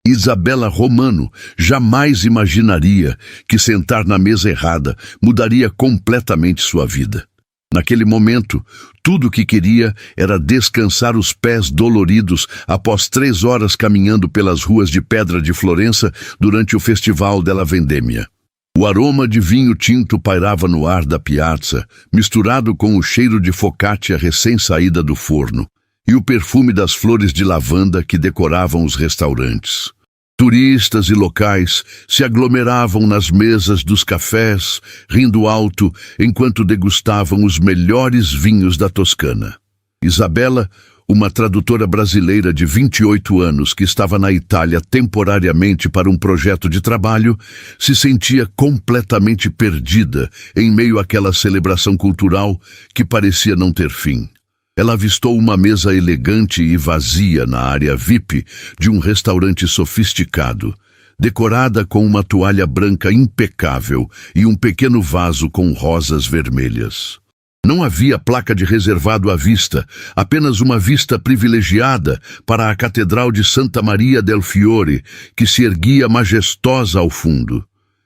Isabela Romano jamais imaginaria que sentar na mesa errada mudaria completamente sua vida. Naquele momento, tudo o que queria era descansar os pés doloridos após 3 horas caminhando pelas ruas de pedra de Florença durante o Festival della Vendemmia. O aroma de vinho tinto pairava no ar da piazza, misturado com o cheiro de focaccia recém-saída do forno e o perfume das flores de lavanda que decoravam os restaurantes. Turistas e locais se aglomeravam nas mesas dos cafés, rindo alto enquanto degustavam os melhores vinhos da Toscana. Isabela, uma tradutora brasileira de 28 anos que estava na Itália temporariamente para um projeto de trabalho, se sentia completamente perdida em meio àquela celebração cultural que parecia não ter fim. Ela avistou uma mesa elegante e vazia na área VIP de um restaurante sofisticado, decorada com uma toalha branca impecável e um pequeno vaso com rosas vermelhas. Não havia placa de reservado à vista, apenas uma vista privilegiada para a Catedral de Santa Maria del Fiore, que se erguia majestosa ao fundo.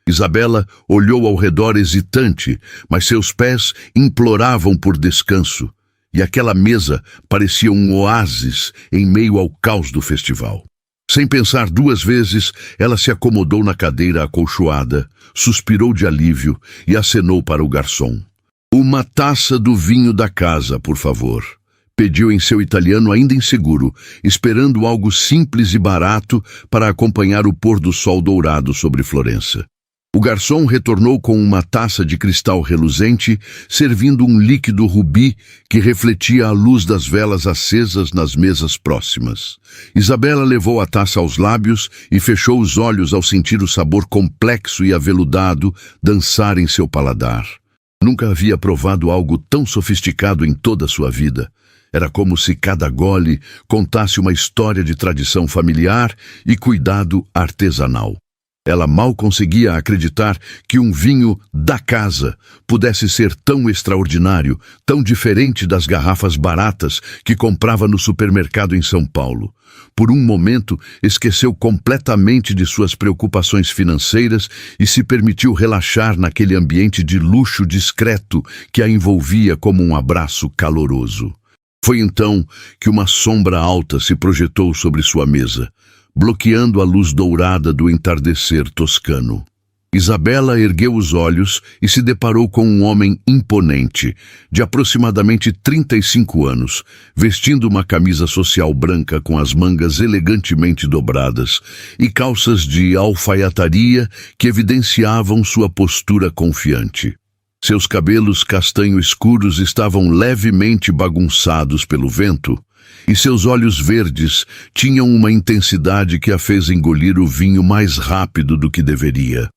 Isabela olhou ao redor hesitante, mas seus pés imploravam por descanso. E aquela mesa parecia um oásis em meio ao caos do festival. Sem pensar 2 vezes, ela se acomodou na cadeira acolchoada, suspirou de alívio e acenou para o garçom. "Uma taça do vinho da casa, por favor", pediu em seu italiano ainda inseguro, esperando algo simples e barato para acompanhar o pôr do sol dourado sobre Florença. O garçom retornou com uma taça de cristal reluzente, servindo um líquido rubi que refletia a luz das velas acesas nas mesas próximas. Isabela levou a taça aos lábios e fechou os olhos ao sentir o sabor complexo e aveludado dançar em seu paladar. Nunca havia provado algo tão sofisticado em toda a sua vida. Era como se cada gole contasse uma história de tradição familiar e cuidado artesanal. Ela mal conseguia acreditar que um vinho da casa pudesse ser tão extraordinário, tão diferente das garrafas baratas que comprava no supermercado em São Paulo. Por um momento, esqueceu completamente de suas preocupações financeiras e se permitiu relaxar naquele ambiente de luxo discreto que a envolvia como um abraço caloroso. Foi então que uma sombra alta se projetou sobre sua mesa, bloqueando a luz dourada do entardecer toscano. Isabela ergueu os olhos e se deparou com um homem imponente, de aproximadamente 35 anos, vestindo uma camisa social branca com as mangas elegantemente dobradas e calças de alfaiataria que evidenciavam sua postura confiante. Seus cabelos castanho escuros estavam levemente bagunçados pelo vento, e seus olhos verdes tinham uma intensidade que a fez engolir o vinho mais rápido do que deveria.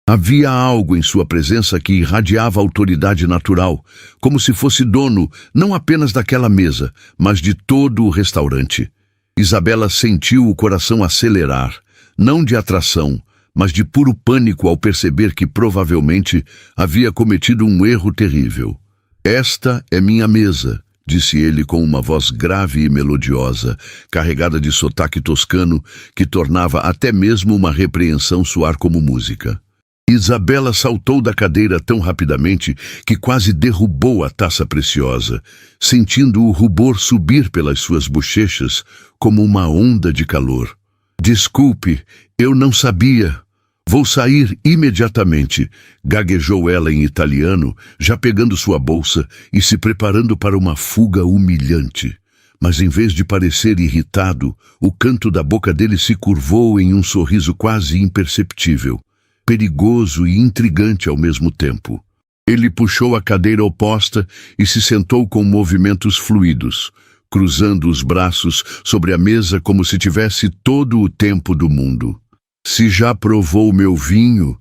Havia algo em sua presença que irradiava autoridade natural, como se fosse dono não apenas daquela mesa, mas de todo o restaurante. Isabela sentiu o coração acelerar, não de atração, mas de puro pânico ao perceber que provavelmente havia cometido um erro terrível. "Esta é minha mesa", disse ele com uma voz grave e melodiosa, carregada de sotaque toscano, que tornava até mesmo uma repreensão soar como música. Isabela saltou da cadeira tão rapidamente que quase derrubou a taça preciosa, sentindo o rubor subir pelas suas bochechas como uma onda de calor. "Desculpe, eu não sabia. Vou sair imediatamente", gaguejou ela em italiano, já pegando sua bolsa e se preparando para uma fuga humilhante. Mas em vez de parecer irritado, o canto da boca dele se curvou em um sorriso quase imperceptível, perigoso e intrigante ao mesmo tempo. Ele puxou a cadeira oposta e se sentou com movimentos fluidos, cruzando os braços sobre a mesa como se tivesse todo o tempo do mundo. "Se já provou meu vinho",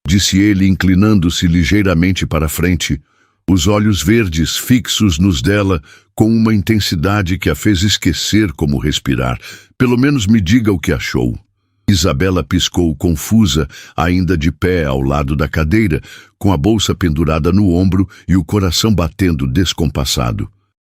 disse ele inclinando-se ligeiramente para a frente, os olhos verdes fixos nos dela com uma intensidade que a fez esquecer como respirar. "Pelo menos me diga o que achou." Isabela piscou confusa, ainda de pé ao lado da cadeira, com a bolsa pendurada no ombro e o coração batendo descompassado.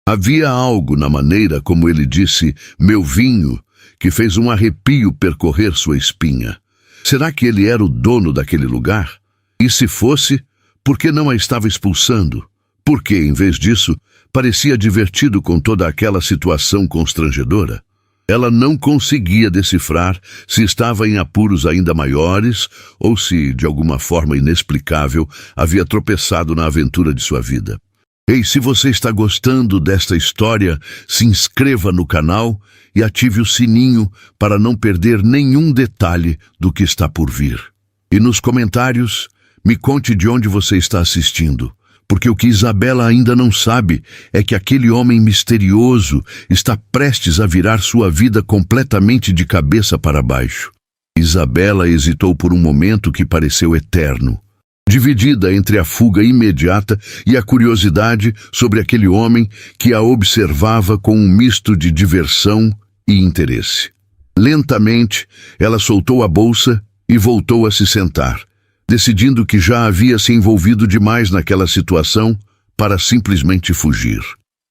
Havia algo na maneira como ele disse "meu vinho", que fez um arrepio percorrer sua espinha. Será que ele era o dono daquele lugar? E se fosse, por que não a estava expulsando? Porque, em vez disso, parecia divertido com toda aquela situação constrangedora? Ela não conseguia decifrar se estava em apuros ainda maiores ou se, de alguma forma inexplicável, havia tropeçado na aventura de sua vida. Ei, se você está gostando desta história, se inscreva no canal e ative o sininho para não perder nenhum detalhe do que está por vir. E nos comentários, me conte de onde você está assistindo, porque o que Isabela ainda não sabe é que aquele homem misterioso está prestes a virar sua vida completamente de cabeça para baixo. Isabela hesitou por um momento que pareceu eterno, dividida entre a fuga imediata e a curiosidade sobre aquele homem que a observava com um misto de diversão e interesse. Lentamente, ela soltou a bolsa e voltou a se sentar, decidindo que já havia se envolvido demais naquela situação para simplesmente fugir.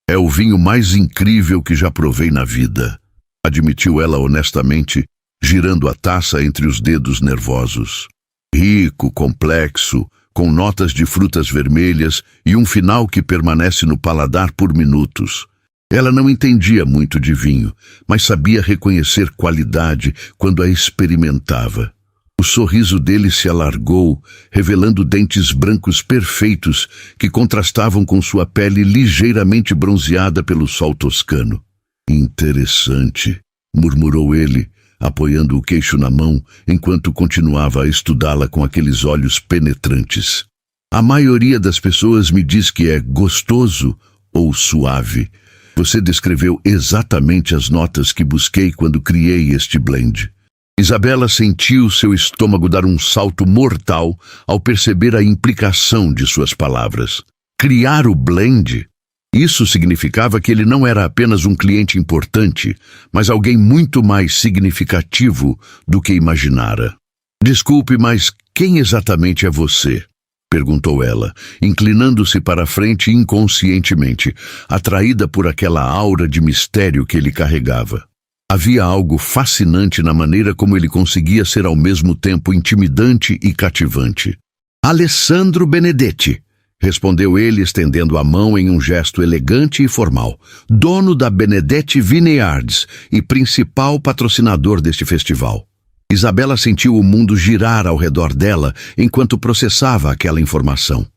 É o vinho mais incrível que já provei na vida, admitiu ela honestamente, girando a taça entre os dedos nervosos. Rico, complexo, com notas de frutas vermelhas e um final que permanece no paladar por minutos. Ela não entendia muito de vinho, mas sabia reconhecer qualidade quando a experimentava. O sorriso dele se alargou, revelando dentes brancos perfeitos que contrastavam com sua pele ligeiramente bronzeada pelo sol toscano. Interessante, murmurou ele, apoiando o queixo na mão enquanto continuava a estudá-la com aqueles olhos penetrantes. A maioria das pessoas me diz que é gostoso ou suave. Você descreveu exatamente as notas que busquei quando criei este blend. Isabela sentiu seu estômago dar um salto mortal ao perceber a implicação de suas palavras. Criar o blend? Isso significava que ele não era apenas um cliente importante, mas alguém muito mais significativo do que imaginara. Desculpe, mas quem exatamente é você? Perguntou ela, inclinando-se para a frente inconscientemente, atraída por aquela aura de mistério que ele carregava. Havia algo fascinante na maneira como ele conseguia ser ao mesmo tempo intimidante e cativante. Alessandro Benedetti, respondeu ele estendendo a mão em um gesto elegante e formal, dono da Benedetti Vineyards e principal patrocinador deste festival. Isabela sentiu o mundo girar ao redor dela enquanto processava aquela informação.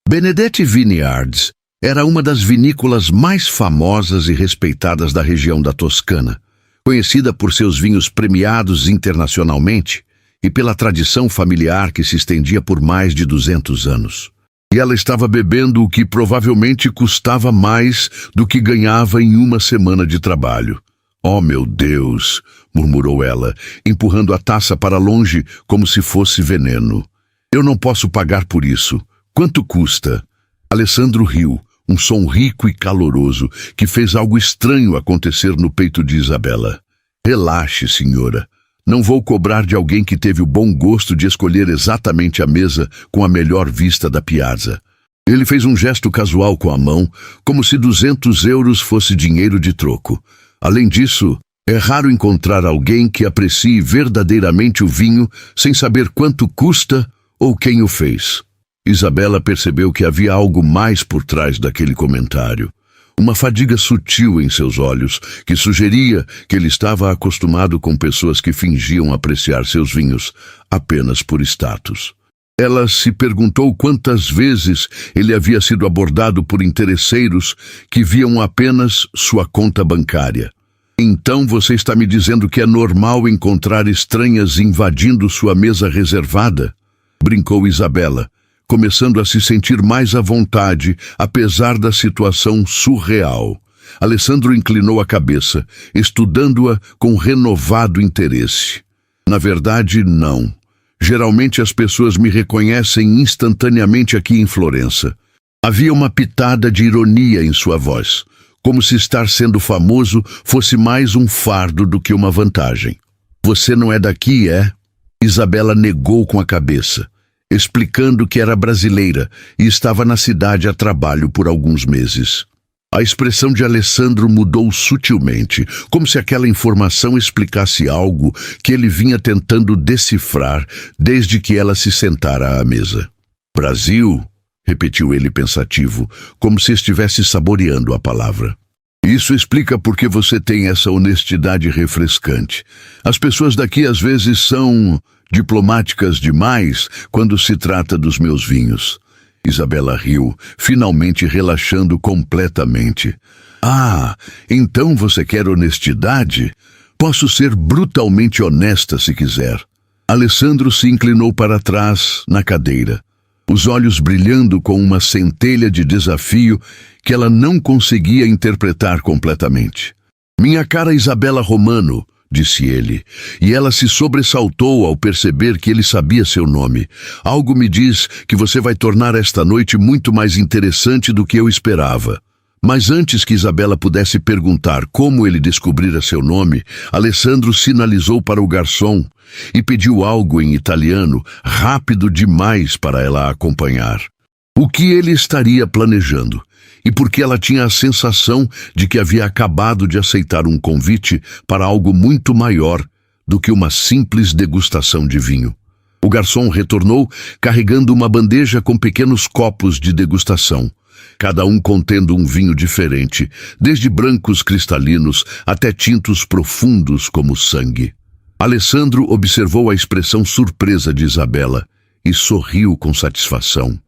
Benedetti Vineyards era uma das vinícolas mais famosas e respeitadas da região da Toscana, conhecida por seus vinhos premiados internacionalmente e pela tradição familiar que se estendia por mais de 200 anos. E ela estava bebendo o que provavelmente custava mais do que ganhava em uma semana de trabalho. Oh, meu Deus, murmurou ela, empurrando a taça para longe como se fosse veneno. Eu não posso pagar por isso. Quanto custa? Alessandro riu, um som rico e caloroso que fez algo estranho acontecer no peito de Isabela. Relaxe, senhora. Não vou cobrar de alguém que teve o bom gosto de escolher exatamente a mesa com a melhor vista da piazza. Ele fez um gesto casual com a mão, como se 200 euros fosse dinheiro de troco. Além disso, é raro encontrar alguém que aprecie verdadeiramente o vinho sem saber quanto custa ou quem o fez. Isabela percebeu que havia algo mais por trás daquele comentário. Uma fadiga sutil em seus olhos, que sugeria que ele estava acostumado com pessoas que fingiam apreciar seus vinhos apenas por status. Ela se perguntou quantas vezes ele havia sido abordado por interesseiros que viam apenas sua conta bancária. Então você está me dizendo que é normal encontrar estranhas invadindo sua mesa reservada? Brincou Isabela, começando a se sentir mais à vontade, apesar da situação surreal. Alessandro inclinou a cabeça, estudando-a com renovado interesse. Na verdade, não. Geralmente as pessoas me reconhecem instantaneamente aqui em Florença. Havia uma pitada de ironia em sua voz, como se estar sendo famoso fosse mais um fardo do que uma vantagem. Você não é daqui, é? Isabela negou com a cabeça, explicando que era brasileira e estava na cidade a trabalho por alguns meses. A expressão de Alessandro mudou sutilmente, como se aquela informação explicasse algo que ele vinha tentando decifrar desde que ela se sentara à mesa. Brasil, repetiu ele pensativo, como se estivesse saboreando a palavra. Isso explica por que você tem essa honestidade refrescante. As pessoas daqui às vezes são diplomáticas demais quando se trata dos meus vinhos. Isabela riu, finalmente relaxando completamente. Ah, então você quer honestidade? Posso ser brutalmente honesta se quiser. Alessandro se inclinou para trás, na cadeira, os olhos brilhando com uma centelha de desafio que ela não conseguia interpretar completamente. Minha cara Isabela Romano, disse ele, e ela se sobressaltou ao perceber que ele sabia seu nome. Algo me diz que você vai tornar esta noite muito mais interessante do que eu esperava. Mas antes que Isabela pudesse perguntar como ele descobrira seu nome, Alessandro sinalizou para o garçom e pediu algo em italiano, rápido demais para ela acompanhar. O que ele estaria planejando? E porque ela tinha a sensação de que havia acabado de aceitar um convite para algo muito maior do que uma simples degustação de vinho. O garçom retornou carregando uma bandeja com pequenos copos de degustação, cada um contendo um vinho diferente, desde brancos cristalinos até tintos profundos como sangue. Alessandro observou a expressão surpresa de Isabela e sorriu com satisfação.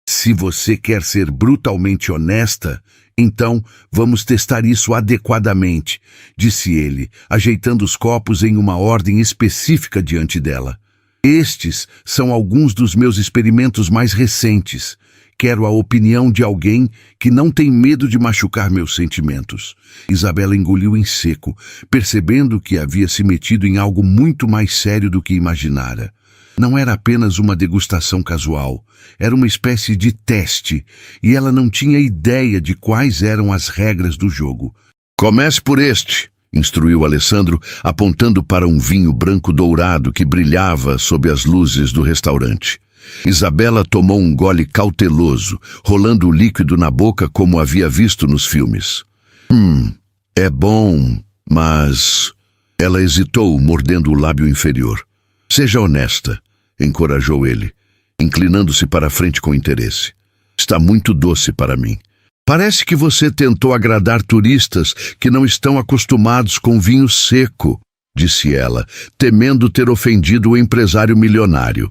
Se você quer ser brutalmente honesta, então vamos testar isso adequadamente, disse ele, ajeitando os copos em uma ordem específica diante dela. Estes são alguns dos meus experimentos mais recentes. Quero a opinião de alguém que não tem medo de machucar meus sentimentos. Isabela engoliu em seco, percebendo que havia se metido em algo muito mais sério do que imaginara. Não era apenas uma degustação casual, era uma espécie de teste, e ela não tinha ideia de quais eram as regras do jogo. Comece por este, instruiu Alessandro, apontando para um vinho branco dourado que brilhava sob as luzes do restaurante. Isabela tomou um gole cauteloso, rolando o líquido na boca como havia visto nos filmes. É bom, mas... Ela hesitou, mordendo o lábio inferior. Seja honesta, encorajou ele, inclinando-se para a frente com interesse. Está muito doce para mim. Parece que você tentou agradar turistas que não estão acostumados com vinho seco, disse ela, temendo ter ofendido o empresário milionário.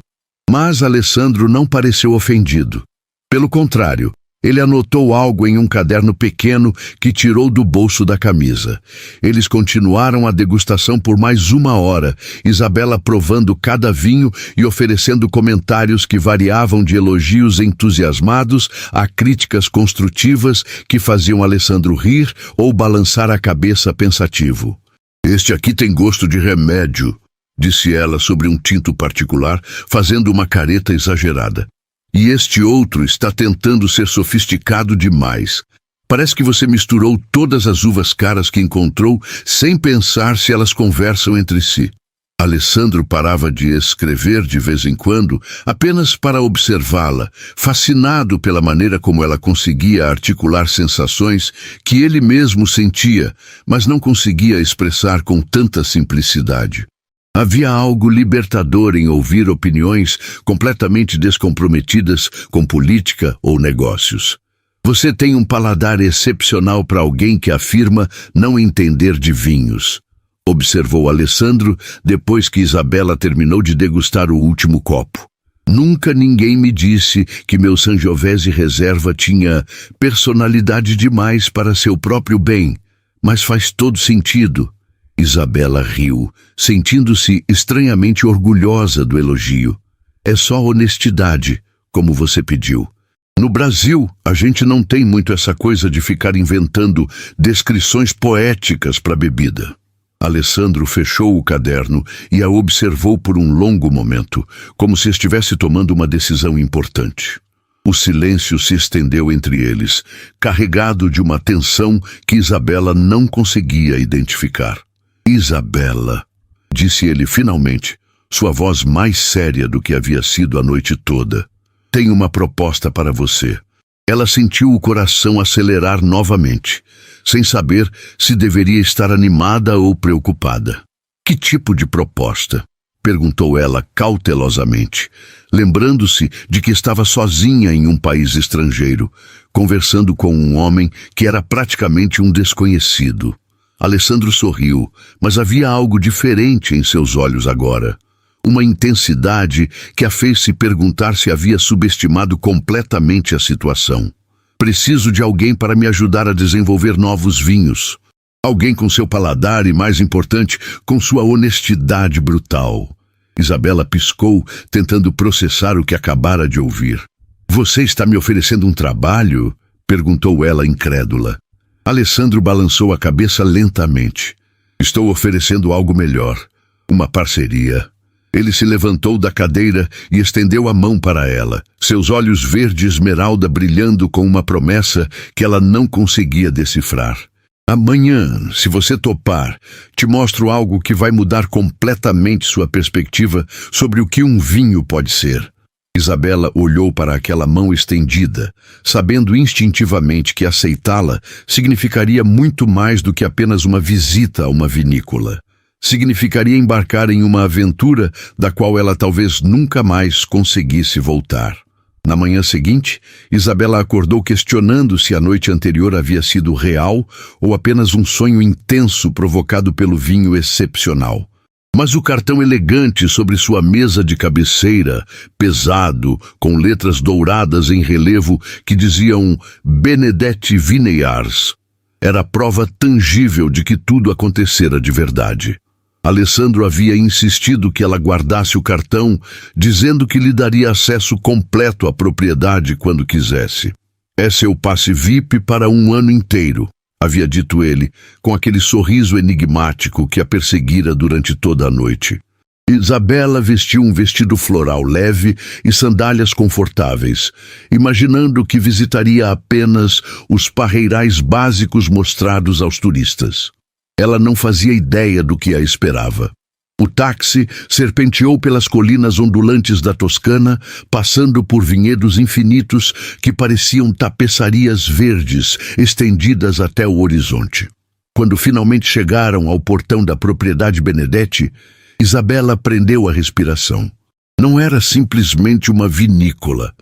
Mas Alessandro não pareceu ofendido. Pelo contrário, ele anotou algo em um caderno pequeno que tirou do bolso da camisa. Eles continuaram a degustação por mais 1 hora, Isabela provando cada vinho e oferecendo comentários que variavam de elogios entusiasmados a críticas construtivas que faziam Alessandro rir ou balançar a cabeça pensativo. Este aqui tem gosto de remédio, disse ela sobre um tinto particular, fazendo uma careta exagerada. E este outro está tentando ser sofisticado demais. Parece que você misturou todas as uvas caras que encontrou sem pensar se elas conversam entre si. Alessandro parava de escrever de vez em quando, apenas para observá-la, fascinado pela maneira como ela conseguia articular sensações que ele mesmo sentia, mas não conseguia expressar com tanta simplicidade. Havia algo libertador em ouvir opiniões completamente descomprometidas com política ou negócios. Você tem um paladar excepcional para alguém que afirma não entender de vinhos, observou Alessandro depois que Isabela terminou de degustar o último copo. Nunca ninguém me disse que meu Sangiovese reserva tinha personalidade demais para seu próprio bem, mas faz todo sentido. Isabela riu, sentindo-se estranhamente orgulhosa do elogio. É só honestidade, como você pediu. No Brasil, a gente não tem muito essa coisa de ficar inventando descrições poéticas para bebida. Alessandro fechou o caderno e a observou por um longo momento, como se estivesse tomando uma decisão importante. O silêncio se estendeu entre eles, carregado de uma tensão que Isabela não conseguia identificar. Isabela, disse ele finalmente, sua voz mais séria do que havia sido a noite toda. Tenho uma proposta para você. Ela sentiu o coração acelerar novamente, sem saber se deveria estar animada ou preocupada. Que tipo de proposta? Perguntou ela cautelosamente, lembrando-se de que estava sozinha em um país estrangeiro, conversando com um homem que era praticamente um desconhecido. Alessandro sorriu, mas havia algo diferente em seus olhos agora. Uma intensidade que a fez se perguntar se havia subestimado completamente a situação. Preciso de alguém para me ajudar a desenvolver novos vinhos. Alguém com seu paladar e, mais importante, com sua honestidade brutal. Isabela piscou, tentando processar o que acabara de ouvir. Você está me oferecendo um trabalho? Perguntou ela incrédula. Alessandro balançou a cabeça lentamente. Estou oferecendo algo melhor. Uma parceria. Ele se levantou da cadeira e estendeu a mão para ela, seus olhos verde esmeralda brilhando com uma promessa que ela não conseguia decifrar. Amanhã, se você topar, te mostro algo que vai mudar completamente sua perspectiva sobre o que um vinho pode ser. Isabela olhou para aquela mão estendida, sabendo instintivamente que aceitá-la significaria muito mais do que apenas uma visita a uma vinícola. Significaria embarcar em uma aventura da qual ela talvez nunca mais conseguisse voltar. Na manhã seguinte, Isabela acordou questionando se a noite anterior havia sido real ou apenas um sonho intenso provocado pelo vinho excepcional. Mas o cartão elegante sobre sua mesa de cabeceira, pesado, com letras douradas em relevo que diziam Benedetti Vineyards, era a prova tangível de que tudo acontecera de verdade. Alessandro havia insistido que ela guardasse o cartão, dizendo que lhe daria acesso completo à propriedade quando quisesse. É seu passe VIP para um ano inteiro, havia dito ele, com aquele sorriso enigmático que a perseguira durante toda a noite. Isabela vestiu um vestido floral leve e sandálias confortáveis, imaginando que visitaria apenas os parreirais básicos mostrados aos turistas. Ela não fazia ideia do que a esperava. O táxi serpenteou pelas colinas ondulantes da Toscana, passando por vinhedos infinitos que pareciam tapeçarias verdes estendidas até o horizonte. Quando finalmente chegaram ao portão da propriedade Benedetti, Isabela prendeu a respiração. Não era simplesmente uma vinícola.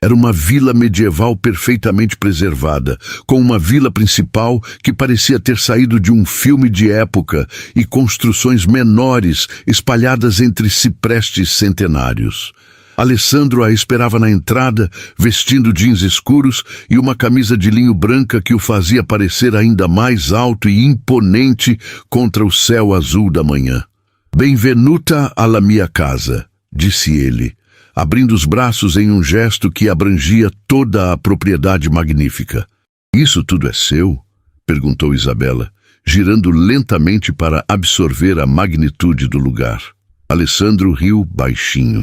Era uma vila medieval perfeitamente preservada, com uma vila principal que parecia ter saído de um filme de época e construções menores espalhadas entre ciprestes centenários. Alessandro a esperava na entrada, vestindo jeans escuros e uma camisa de linho branca que o fazia parecer ainda mais alto e imponente contra o céu azul da manhã. «Benvenuta alla mia casa», disse ele, abrindo os braços em um gesto que abrangia toda a propriedade magnífica. «Isso tudo é seu?» perguntou Isabela, girando lentamente para absorver a magnitude do lugar. Alessandro riu baixinho.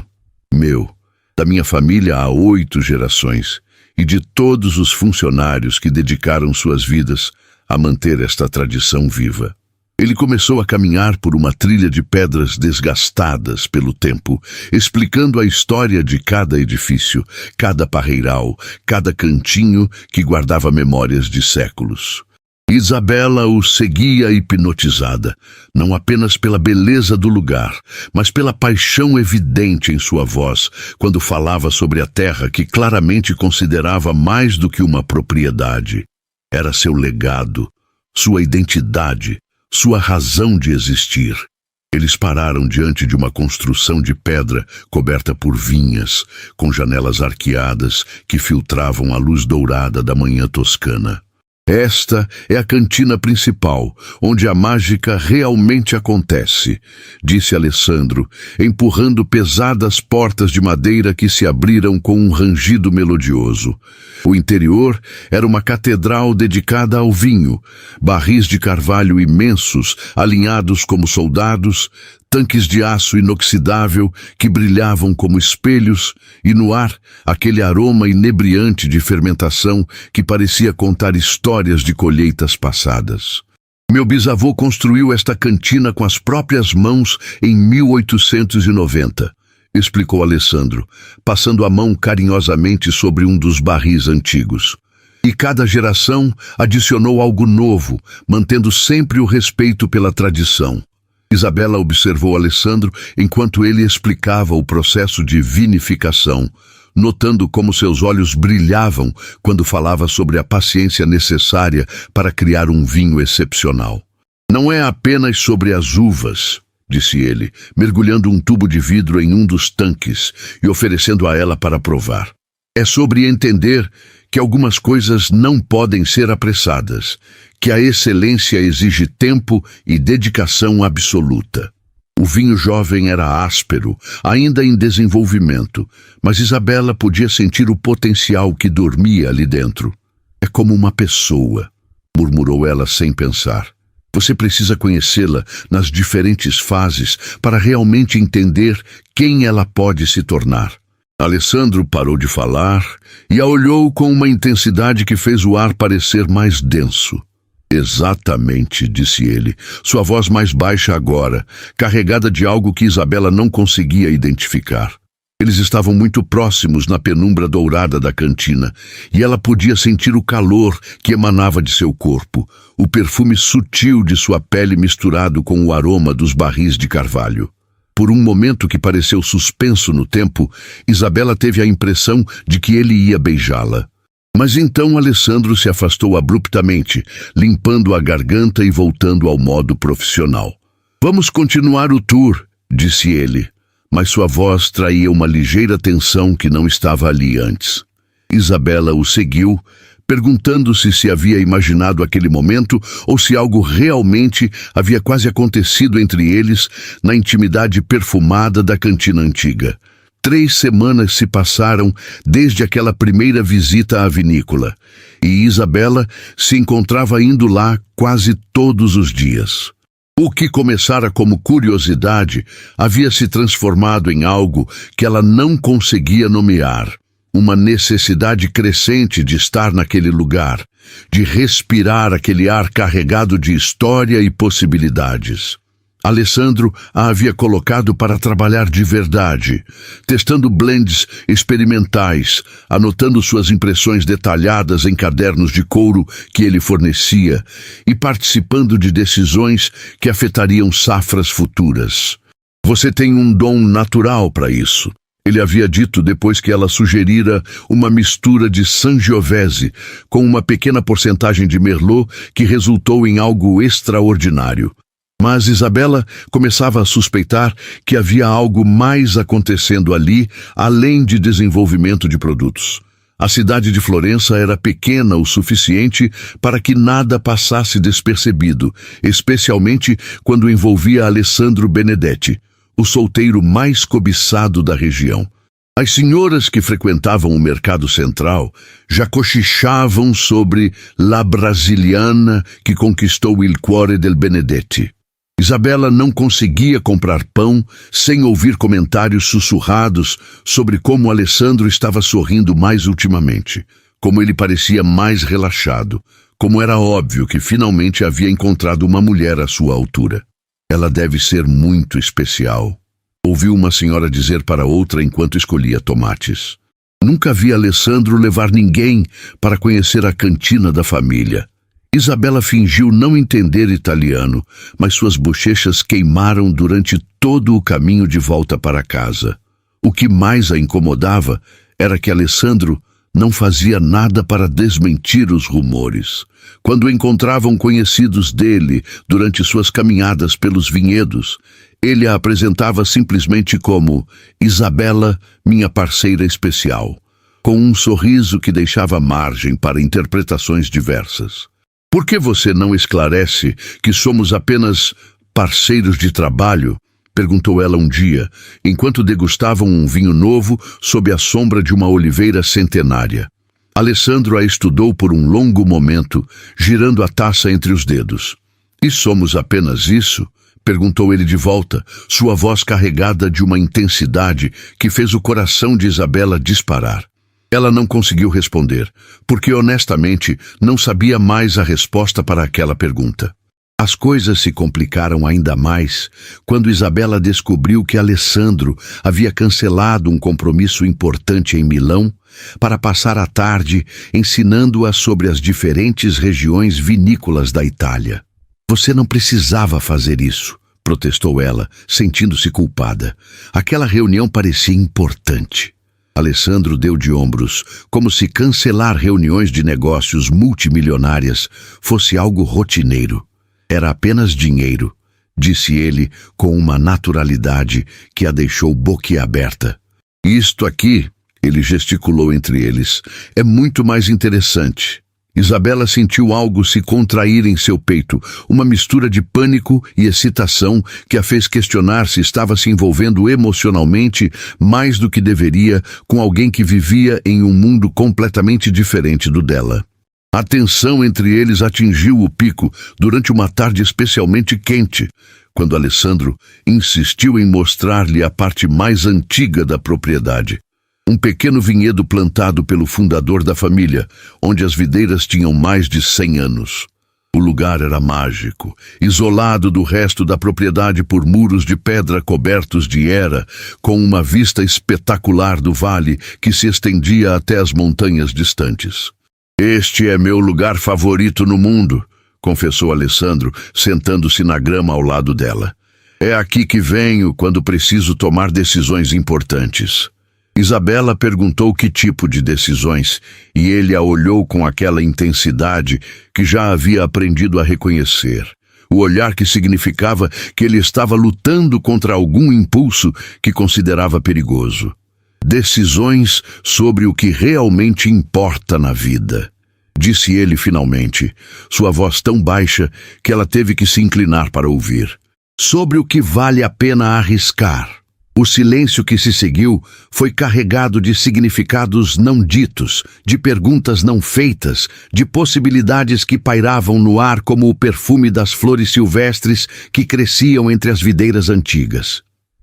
«Meu, da minha família há 8 gerações, e de todos os funcionários que dedicaram suas vidas a manter esta tradição viva». Ele começou a caminhar por uma trilha de pedras desgastadas pelo tempo, explicando a história de cada edifício, cada parreiral, cada cantinho que guardava memórias de séculos. Isabela o seguia hipnotizada, não apenas pela beleza do lugar, mas pela paixão evidente em sua voz, quando falava sobre a terra que claramente considerava mais do que uma propriedade. Era seu legado, sua identidade, sua razão de existir. Eles pararam diante de uma construção de pedra coberta por vinhas, com janelas arqueadas que filtravam a luz dourada da manhã toscana. Esta é a cantina principal, onde a mágica realmente acontece, disse Alessandro, empurrando pesadas portas de madeira que se abriram com um rangido melodioso. O interior era uma catedral dedicada ao vinho, barris de carvalho imensos, alinhados como soldados, tanques de aço inoxidável que brilhavam como espelhos, e no ar aquele aroma inebriante de fermentação que parecia contar histórias de colheitas passadas. Meu bisavô construiu esta cantina com as próprias mãos em 1890, explicou Alessandro, passando a mão carinhosamente sobre um dos barris antigos. E cada geração adicionou algo novo, mantendo sempre o respeito pela tradição. Isabela observou Alessandro enquanto ele explicava o processo de vinificação, notando como seus olhos brilhavam quando falava sobre a paciência necessária para criar um vinho excepcional. Não é apenas sobre as uvas, disse ele, mergulhando um tubo de vidro em um dos tanques e oferecendo a ela para provar. É sobre entender que algumas coisas não podem ser apressadas, que a excelência exige tempo e dedicação absoluta. O vinho jovem era áspero, ainda em desenvolvimento, mas Isabela podia sentir o potencial que dormia ali dentro. É como uma pessoa, murmurou ela sem pensar. Você precisa conhecê-la nas diferentes fases para realmente entender quem ela pode se tornar. Alessandro parou de falar e a olhou com uma intensidade que fez o ar parecer mais denso. Exatamente, disse ele, sua voz mais baixa agora, carregada de algo que Isabela não conseguia identificar. Eles estavam muito próximos na penumbra dourada da cantina, e ela podia sentir o calor que emanava de seu corpo, o perfume sutil de sua pele misturado com o aroma dos barris de carvalho. Por um momento que pareceu suspenso no tempo, Isabela teve a impressão de que ele ia beijá-la. Mas então Alessandro se afastou abruptamente, limpando a garganta e voltando ao modo profissional. Vamos continuar o tour, disse ele, mas sua voz traía uma ligeira tensão que não estava ali antes. Isabela o seguiu, perguntando-se se havia imaginado aquele momento ou se algo realmente havia quase acontecido entre eles na intimidade perfumada da cantina antiga. 3 semanas se passaram desde aquela primeira visita à vinícola, e Isabela se encontrava indo lá quase todos os dias. O que começara como curiosidade havia se transformado em algo que ela não conseguia nomear. Uma necessidade crescente de estar naquele lugar, de respirar aquele ar carregado de história e possibilidades. Alessandro a havia colocado para trabalhar de verdade, testando blends experimentais, anotando suas impressões detalhadas em cadernos de couro que ele fornecia e participando de decisões que afetariam safras futuras. Você tem um dom natural para isso, ele havia dito depois que ela sugerira uma mistura de Sangiovese com uma pequena porcentagem de Merlot que resultou em algo extraordinário. Mas Isabela começava a suspeitar que havia algo mais acontecendo ali, além de desenvolvimento de produtos. A cidade de Florença era pequena o suficiente para que nada passasse despercebido, especialmente quando envolvia Alessandro Benedetti, o solteiro mais cobiçado da região. As senhoras que frequentavam o mercado central já cochichavam sobre La Brasiliana que conquistou il cuore del Benedetti. Isabela não conseguia comprar pão sem ouvir comentários sussurrados sobre como Alessandro estava sorrindo mais ultimamente, como ele parecia mais relaxado, como era óbvio que finalmente havia encontrado uma mulher à sua altura. Ela deve ser muito especial, ouviu uma senhora dizer para outra enquanto escolhia tomates. Nunca vi Alessandro levar ninguém para conhecer a cantina da família. Isabela fingiu não entender italiano, mas suas bochechas queimaram durante todo o caminho de volta para casa. O que mais a incomodava era que Alessandro não fazia nada para desmentir os rumores. Quando encontravam conhecidos dele durante suas caminhadas pelos vinhedos, ele a apresentava simplesmente como Isabela, minha parceira especial, com um sorriso que deixava margem para interpretações diversas. Por que você não esclarece que somos apenas parceiros de trabalho? Perguntou ela um dia, enquanto degustavam um vinho novo sob a sombra de uma oliveira centenária. Alessandro a estudou por um longo momento, girando a taça entre os dedos. E somos apenas isso? Perguntou ele de volta, sua voz carregada de uma intensidade que fez o coração de Isabela disparar. Ela não conseguiu responder, porque honestamente não sabia mais a resposta para aquela pergunta. As coisas se complicaram ainda mais quando Isabela descobriu que Alessandro havia cancelado um compromisso importante em Milão para passar a tarde ensinando-a sobre as diferentes regiões vinícolas da Itália. Você não precisava fazer isso, protestou ela, sentindo-se culpada. Aquela reunião parecia importante. Alessandro deu de ombros, como se cancelar reuniões de negócios multimilionárias fosse algo rotineiro. Era apenas dinheiro, disse ele com uma naturalidade que a deixou boquiaberta. Isto aqui, ele gesticulou entre eles, é muito mais interessante. Isabela sentiu algo se contrair em seu peito, uma mistura de pânico e excitação que a fez questionar se estava se envolvendo emocionalmente mais do que deveria com alguém que vivia em um mundo completamente diferente do dela. A tensão entre eles atingiu o pico durante uma tarde especialmente quente, quando Alessandro insistiu em mostrar-lhe a parte mais antiga da propriedade. Um pequeno vinhedo plantado pelo fundador da família, onde as videiras tinham mais de 100 anos. O lugar era mágico, isolado do resto da propriedade por muros de pedra cobertos de era, com uma vista espetacular do vale que se estendia até as montanhas distantes. Este é meu lugar favorito no mundo, confessou Alessandro, sentando-se na grama ao lado dela. É aqui que venho quando preciso tomar decisões importantes. Isabela perguntou que tipo de decisões, e ele a olhou com aquela intensidade que já havia aprendido a reconhecer. O olhar que significava que ele estava lutando contra algum impulso que considerava perigoso. Decisões sobre o que realmente importa na vida, disse ele finalmente, sua voz tão baixa que ela teve que se inclinar para ouvir. Sobre o que vale a pena arriscar. O silêncio que se seguiu foi carregado de significados não ditos, de perguntas não feitas, de possibilidades que pairavam no ar como o perfume das flores silvestres que cresciam entre as videiras antigas.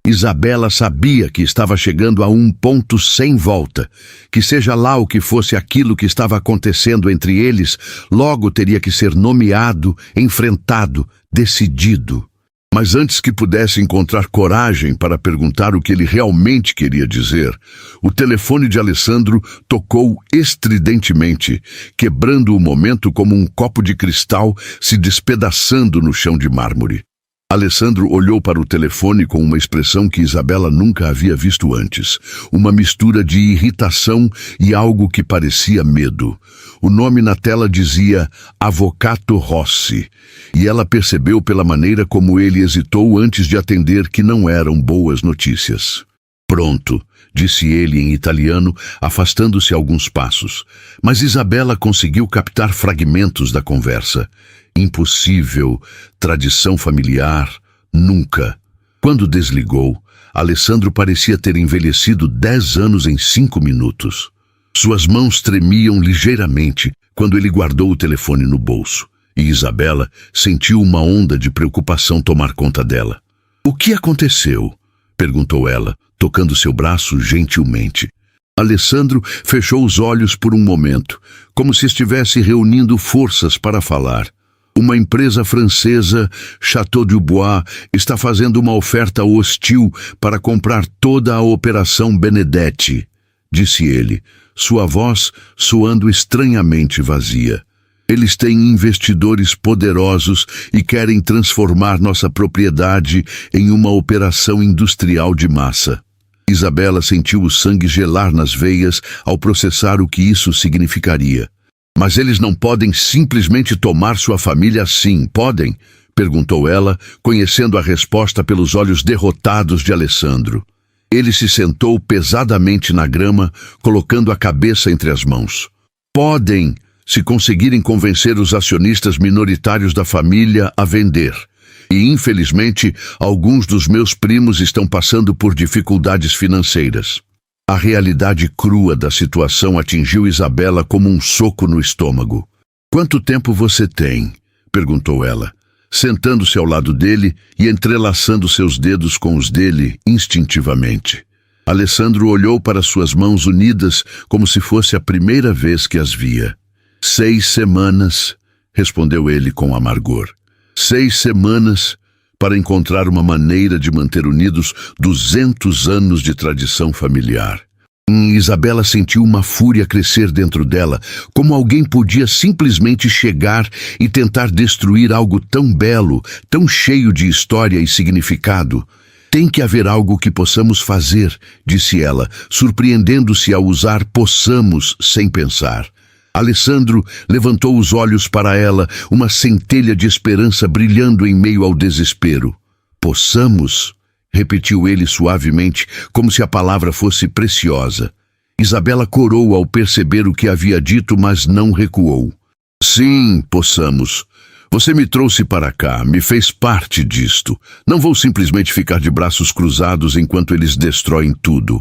Isabela sabia que estava chegando a um ponto sem volta, que seja lá o que fosse aquilo que estava acontecendo entre eles, logo teria que ser nomeado, enfrentado, decidido. Mas antes que pudesse encontrar coragem para perguntar o que ele realmente queria dizer, o telefone de Alessandro tocou estridentemente, quebrando o momento como um copo de cristal se despedaçando no chão de mármore. Alessandro olhou para o telefone com uma expressão que Isabela nunca havia visto antes, uma mistura de irritação e algo que parecia medo. O nome na tela dizia Avvocato Rossi, e ela percebeu pela maneira como ele hesitou antes de atender que não eram boas notícias. Pronto, disse ele em italiano, afastando-se alguns passos, mas Isabela conseguiu captar fragmentos da conversa. Impossível, tradição familiar, nunca. Quando desligou, Alessandro parecia ter envelhecido 10 anos em 5 minutos. Suas mãos tremiam ligeiramente quando ele guardou o telefone no bolso, e Isabela sentiu uma onda de preocupação tomar conta dela. O que aconteceu? Perguntou ela, tocando seu braço gentilmente. Alessandro fechou os olhos por um momento, como se estivesse reunindo forças para falar. Uma empresa francesa, Chateau du Bois, está fazendo uma oferta hostil para comprar toda a Operação Benedetti, disse ele, sua voz soando estranhamente vazia. Eles têm investidores poderosos e querem transformar nossa propriedade em uma operação industrial de massa. Isabela sentiu o sangue gelar nas veias ao processar o que isso significaria. Mas eles não podem simplesmente tomar sua família assim, podem? Perguntou ela, conhecendo a resposta pelos olhos derrotados de Alessandro. Ele se sentou pesadamente na grama, colocando a cabeça entre as mãos. Podem, se conseguirem convencer os acionistas minoritários da família a vender. E, infelizmente, alguns dos meus primos estão passando por dificuldades financeiras. A realidade crua da situação atingiu Isabela como um soco no estômago. Quanto tempo você tem? Perguntou ela, sentando-se ao lado dele e entrelaçando seus dedos com os dele instintivamente. Alessandro olhou para suas mãos unidas como se fosse a primeira vez que as via. 6 semanas, respondeu ele com amargor. 6 semanas para encontrar uma maneira de manter unidos 200 anos de tradição familiar. Isabela sentiu uma fúria crescer dentro dela, como alguém podia simplesmente chegar e tentar destruir algo tão belo, tão cheio de história e significado. Tem que haver algo que possamos fazer, disse ela, surpreendendo-se ao usar possamos sem pensar. Alessandro levantou os olhos para ela, uma centelha de esperança brilhando em meio ao desespero. Possamos? Repetiu ele suavemente, como se a palavra fosse preciosa. Isabela corou ao perceber o que havia dito, mas não recuou. Sim, possamos. Você me trouxe para cá, me fez parte disto. Não vou simplesmente ficar de braços cruzados enquanto eles destroem tudo.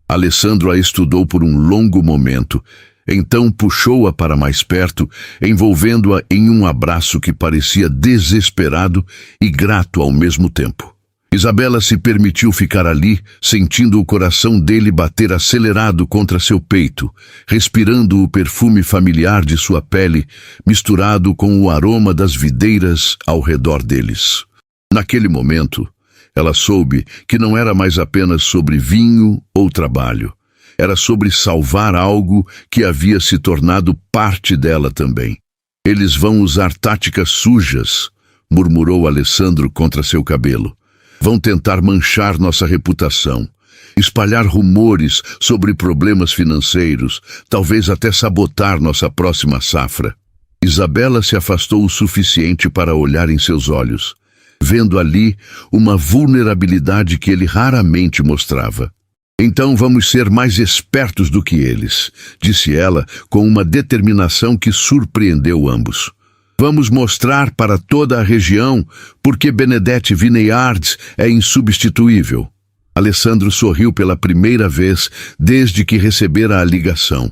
Alessandro a estudou por um longo momento. Então puxou-a para mais perto, envolvendo-a em um abraço que parecia desesperado e grato ao mesmo tempo. Isabela se permitiu ficar ali, sentindo o coração dele bater acelerado contra seu peito, respirando o perfume familiar de sua pele, misturado com o aroma das videiras ao redor deles. Naquele momento, ela soube que não era mais apenas sobre vinho ou trabalho. Era sobre salvar algo que havia se tornado parte dela também. Eles vão usar táticas sujas, murmurou Alessandro contra seu cabelo. Vão tentar manchar nossa reputação, espalhar rumores sobre problemas financeiros, talvez até sabotar nossa próxima safra. Isabela se afastou o suficiente para olhar em seus olhos, vendo ali uma vulnerabilidade que ele raramente mostrava. Então vamos ser mais espertos do que eles, disse ela com uma determinação que surpreendeu ambos. Vamos mostrar para toda a região por que Benedete Vineyards é insubstituível. Alessandro sorriu pela primeira vez desde que recebera a ligação.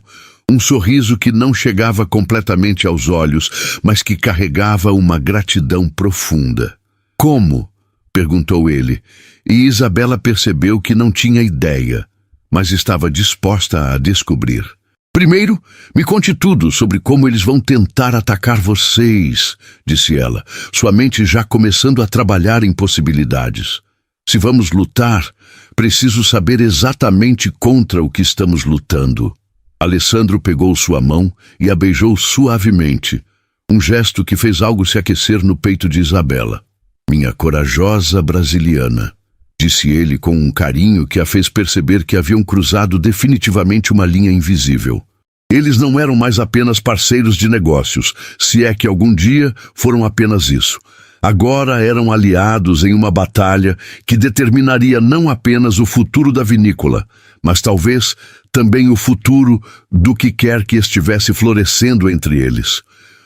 Um sorriso que não chegava completamente aos olhos, mas que carregava uma gratidão profunda. Como? Perguntou ele, e Isabela percebeu que não tinha ideia, mas estava disposta a descobrir. Primeiro, me conte tudo sobre como eles vão tentar atacar vocês, disse ela, sua mente já começando a trabalhar em possibilidades. Se vamos lutar, preciso saber exatamente contra o que estamos lutando. Alessandro pegou sua mão e a beijou suavemente, um gesto que fez algo se aquecer no peito de Isabela. Minha corajosa brasiliana, disse ele com um carinho que a fez perceber que haviam cruzado definitivamente uma linha invisível. Eles não eram mais apenas parceiros de negócios, se é que algum dia foram apenas isso. Agora eram aliados em uma batalha que determinaria não apenas o futuro da vinícola, mas talvez também o futuro do que quer que estivesse florescendo entre eles.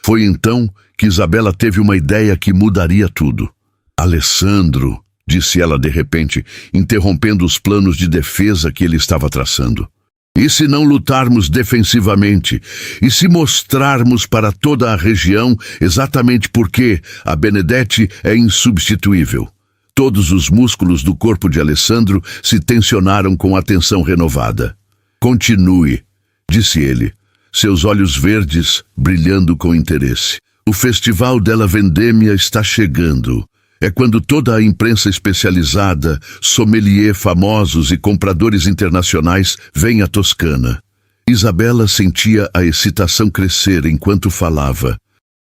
Foi então que Isabela teve uma ideia que mudaria tudo. Alessandro, disse ela de repente, interrompendo os planos de defesa que ele estava traçando. E se não lutarmos defensivamente? E se mostrarmos para toda a região exatamente por que a Benedete é insubstituível? Todos os músculos do corpo de Alessandro se tensionaram com atenção renovada. Continue, disse ele, seus olhos verdes brilhando com interesse. O Festival della Vendemmia está chegando. É quando toda a imprensa especializada, sommelier famosos e compradores internacionais vêm à Toscana. Isabela sentia a excitação crescer enquanto falava.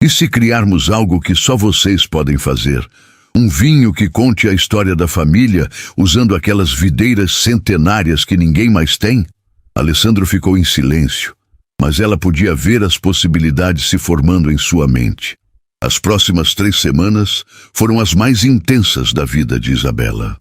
E se criarmos algo que só vocês podem fazer? Um vinho que conte a história da família, usando aquelas videiras centenárias que ninguém mais tem? Alessandro ficou em silêncio, mas ela podia ver as possibilidades se formando em sua mente. As próximas 3 semanas foram as mais intensas da vida de Isabela.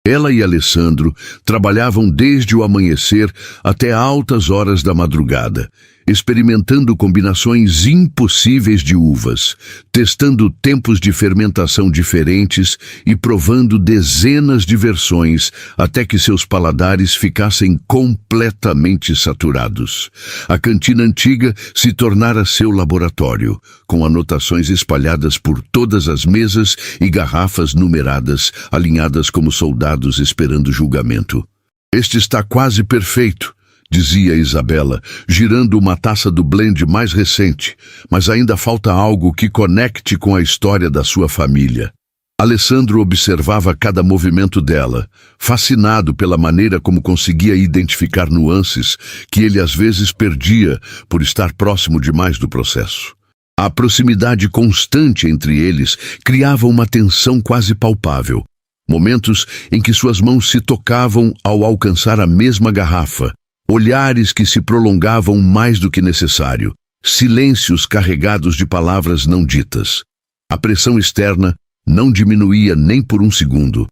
Ela e Alessandro trabalhavam desde o amanhecer até altas horas da madrugada, experimentando combinações impossíveis de uvas, testando tempos de fermentação diferentes e provando dezenas de versões até que seus paladares ficassem completamente saturados. A cantina antiga se tornara seu laboratório, com anotações espalhadas por todas as mesas e garrafas numeradas, alinhadas como soldados esperando julgamento. Este está quase perfeito, dizia Isabela, girando uma taça do blend mais recente, mas ainda falta algo que conecte com a história da sua família. Alessandro observava cada movimento dela, fascinado pela maneira como conseguia identificar nuances que ele às vezes perdia por estar próximo demais do processo. A proximidade constante entre eles criava uma tensão quase palpável. Momentos em que suas mãos se tocavam ao alcançar a mesma garrafa, olhares que se prolongavam mais do que necessário, silêncios carregados de palavras não ditas. A pressão externa não diminuía nem por um segundo.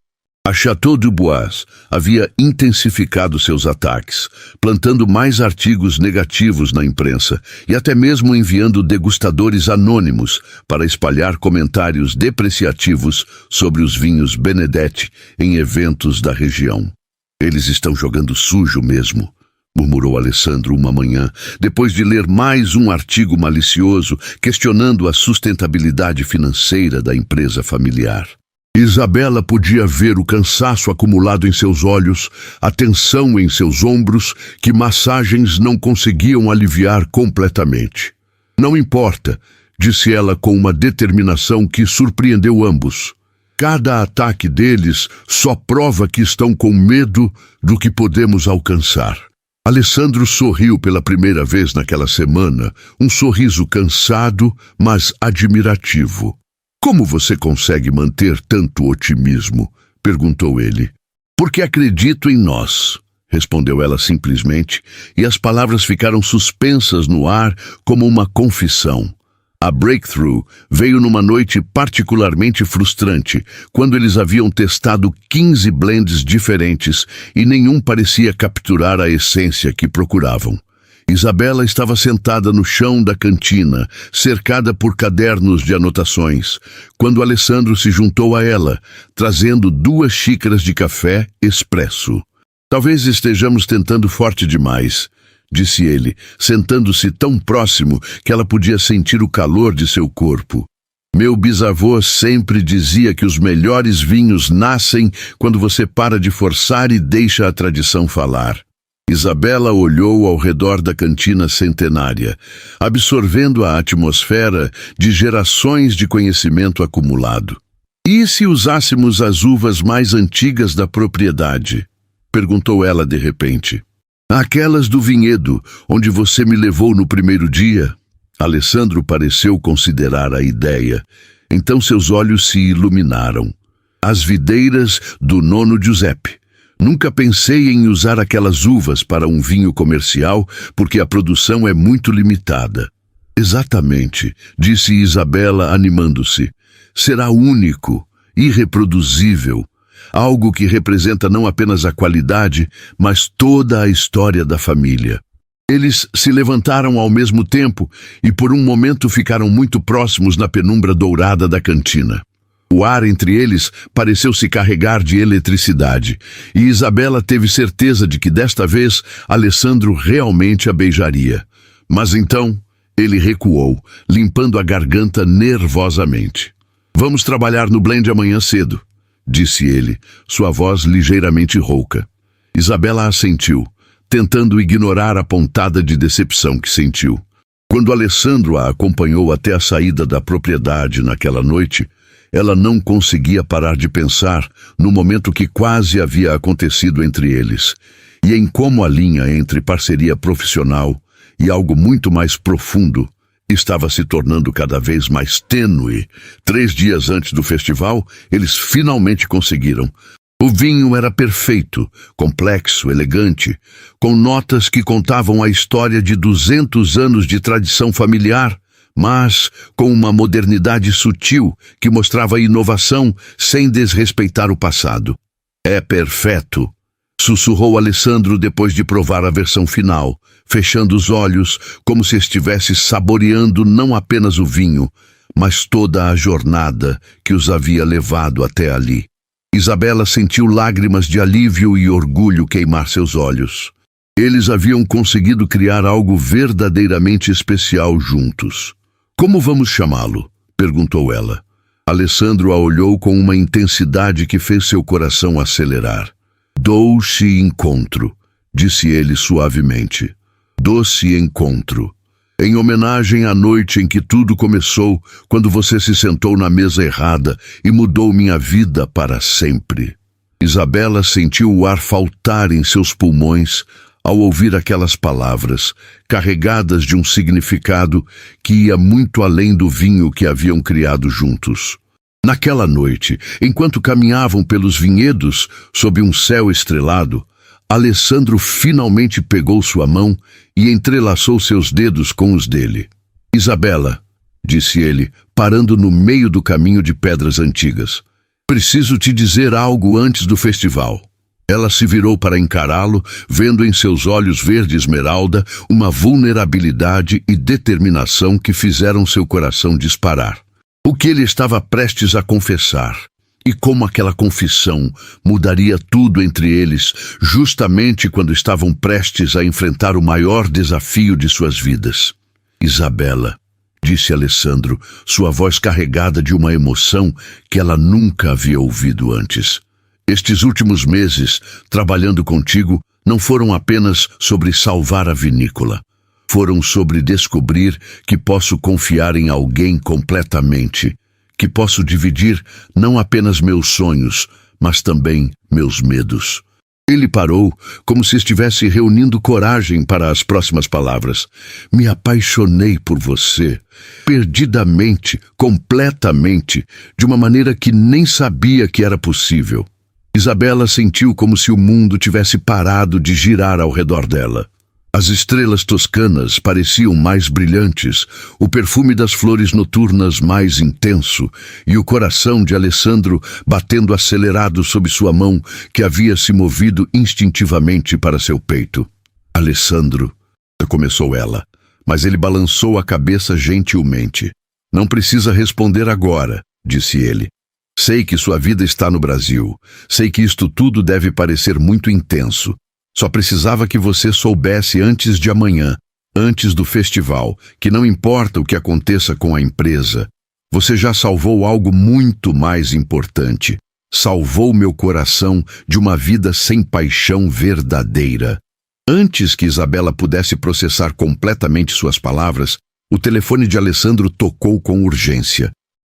A Chateau du Bois havia intensificado seus ataques, plantando mais artigos negativos na imprensa e até mesmo enviando degustadores anônimos para espalhar comentários depreciativos sobre os vinhos Benedetti em eventos da região. Eles estão jogando sujo mesmo, murmurou Alessandro uma manhã, depois de ler mais um artigo malicioso questionando a sustentabilidade financeira da empresa familiar. Isabela podia ver o cansaço acumulado em seus olhos, a tensão em seus ombros, que massagens não conseguiam aliviar completamente. Não importa, disse ela com uma determinação que surpreendeu ambos. Cada ataque deles só prova que estão com medo do que podemos alcançar. Alessandro sorriu pela primeira vez naquela semana, um sorriso cansado, mas admirativo. Como você consegue manter tanto otimismo? Perguntou ele. Porque acredito em nós, respondeu ela simplesmente, e as palavras ficaram suspensas no ar como uma confissão. A breakthrough veio numa noite particularmente frustrante, quando eles haviam testado 15 blends diferentes e nenhum parecia capturar a essência que procuravam. Isabela estava sentada no chão da cantina, cercada por cadernos de anotações, quando Alessandro se juntou a ela, trazendo 2 xícaras de café expresso. Talvez estejamos tentando forte demais, disse ele, sentando-se tão próximo que ela podia sentir o calor de seu corpo. Meu bisavô sempre dizia que os melhores vinhos nascem quando você para de forçar e deixa a tradição falar. Isabela olhou ao redor da cantina centenária, absorvendo a atmosfera de gerações de conhecimento acumulado. E se usássemos as uvas mais antigas da propriedade? Perguntou ela de repente. Aquelas do vinhedo, onde você me levou no primeiro dia? Alessandro pareceu considerar a ideia. Então seus olhos se iluminaram. As videiras do nono Giuseppe. Nunca pensei em usar aquelas uvas para um vinho comercial, porque a produção é muito limitada. Exatamente, disse Isabela animando-se. Será único, irreproduzível. Algo que representa não apenas a qualidade, mas toda a história da família. Eles se levantaram ao mesmo tempo e por um momento ficaram muito próximos na penumbra dourada da cantina. O ar entre eles pareceu se carregar de eletricidade, e Isabela teve certeza de que desta vez Alessandro realmente a beijaria. Mas então ele recuou, limpando a garganta nervosamente. Vamos trabalhar no blend amanhã cedo, disse ele, sua voz ligeiramente rouca. Isabela assentiu, tentando ignorar a pontada de decepção que sentiu. Quando Alessandro a acompanhou até a saída da propriedade naquela noite, ela não conseguia parar de pensar no momento que quase havia acontecido entre eles, e em como a linha entre parceria profissional e algo muito mais profundo estava se tornando cada vez mais tênue. 3 dias antes do festival, eles finalmente conseguiram. O vinho era perfeito, complexo, elegante, com notas que contavam a história de 200 anos de tradição familiar, mas com uma modernidade sutil que mostrava inovação sem desrespeitar o passado. É perfeito, sussurrou Alessandro depois de provar a versão final, fechando os olhos como se estivesse saboreando não apenas o vinho, mas toda a jornada que os havia levado até ali. Isabela sentiu lágrimas de alívio e orgulho queimar seus olhos. Eles haviam conseguido criar algo verdadeiramente especial juntos. Como vamos chamá-lo? Perguntou ela. Alessandro a olhou com uma intensidade que fez seu coração acelerar. Doce Encontro, disse ele suavemente. Doce encontro. Em homenagem à noite em que tudo começou, quando você se sentou na mesa errada e mudou minha vida para sempre. Isabela sentiu o ar faltar em seus pulmões ao ouvir aquelas palavras, carregadas de um significado que ia muito além do vinho que haviam criado juntos. Naquela noite, enquanto caminhavam pelos vinhedos sob um céu estrelado, Alessandro finalmente pegou sua mão e entrelaçou seus dedos com os dele. Isabela, disse ele, parando no meio do caminho de pedras antigas, preciso te dizer algo antes do festival. Ela se virou para encará-lo, vendo em seus olhos verde esmeralda uma vulnerabilidade e determinação que fizeram seu coração disparar. O que ele estava prestes a confessar, e como aquela confissão mudaria tudo entre eles, justamente quando estavam prestes a enfrentar o maior desafio de suas vidas. Isabela, disse Alessandro, sua voz carregada de uma emoção que ela nunca havia ouvido antes. Estes últimos meses, trabalhando contigo, não foram apenas sobre salvar a vinícola. Foram sobre descobrir que posso confiar em alguém completamente, que posso dividir não apenas meus sonhos, mas também meus medos. Ele parou, como se estivesse reunindo coragem para as próximas palavras. Me apaixonei por você, perdidamente, completamente, de uma maneira que nem sabia que era possível. Isabela sentiu como se o mundo tivesse parado de girar ao redor dela. As estrelas toscanas pareciam mais brilhantes, o perfume das flores noturnas mais intenso e o coração de Alessandro batendo acelerado sob sua mão que havia se movido instintivamente para seu peito. Alessandro, começou ela, mas ele balançou a cabeça gentilmente. Não precisa responder agora, disse ele. Sei que sua vida está no Brasil. Sei que isto tudo deve parecer muito intenso. Só precisava que você soubesse antes de amanhã, antes do festival, que não importa o que aconteça com a empresa, você já salvou algo muito mais importante. Salvou meu coração de uma vida sem paixão verdadeira. Antes que Isabela pudesse processar completamente suas palavras, o telefone de Alessandro tocou com urgência.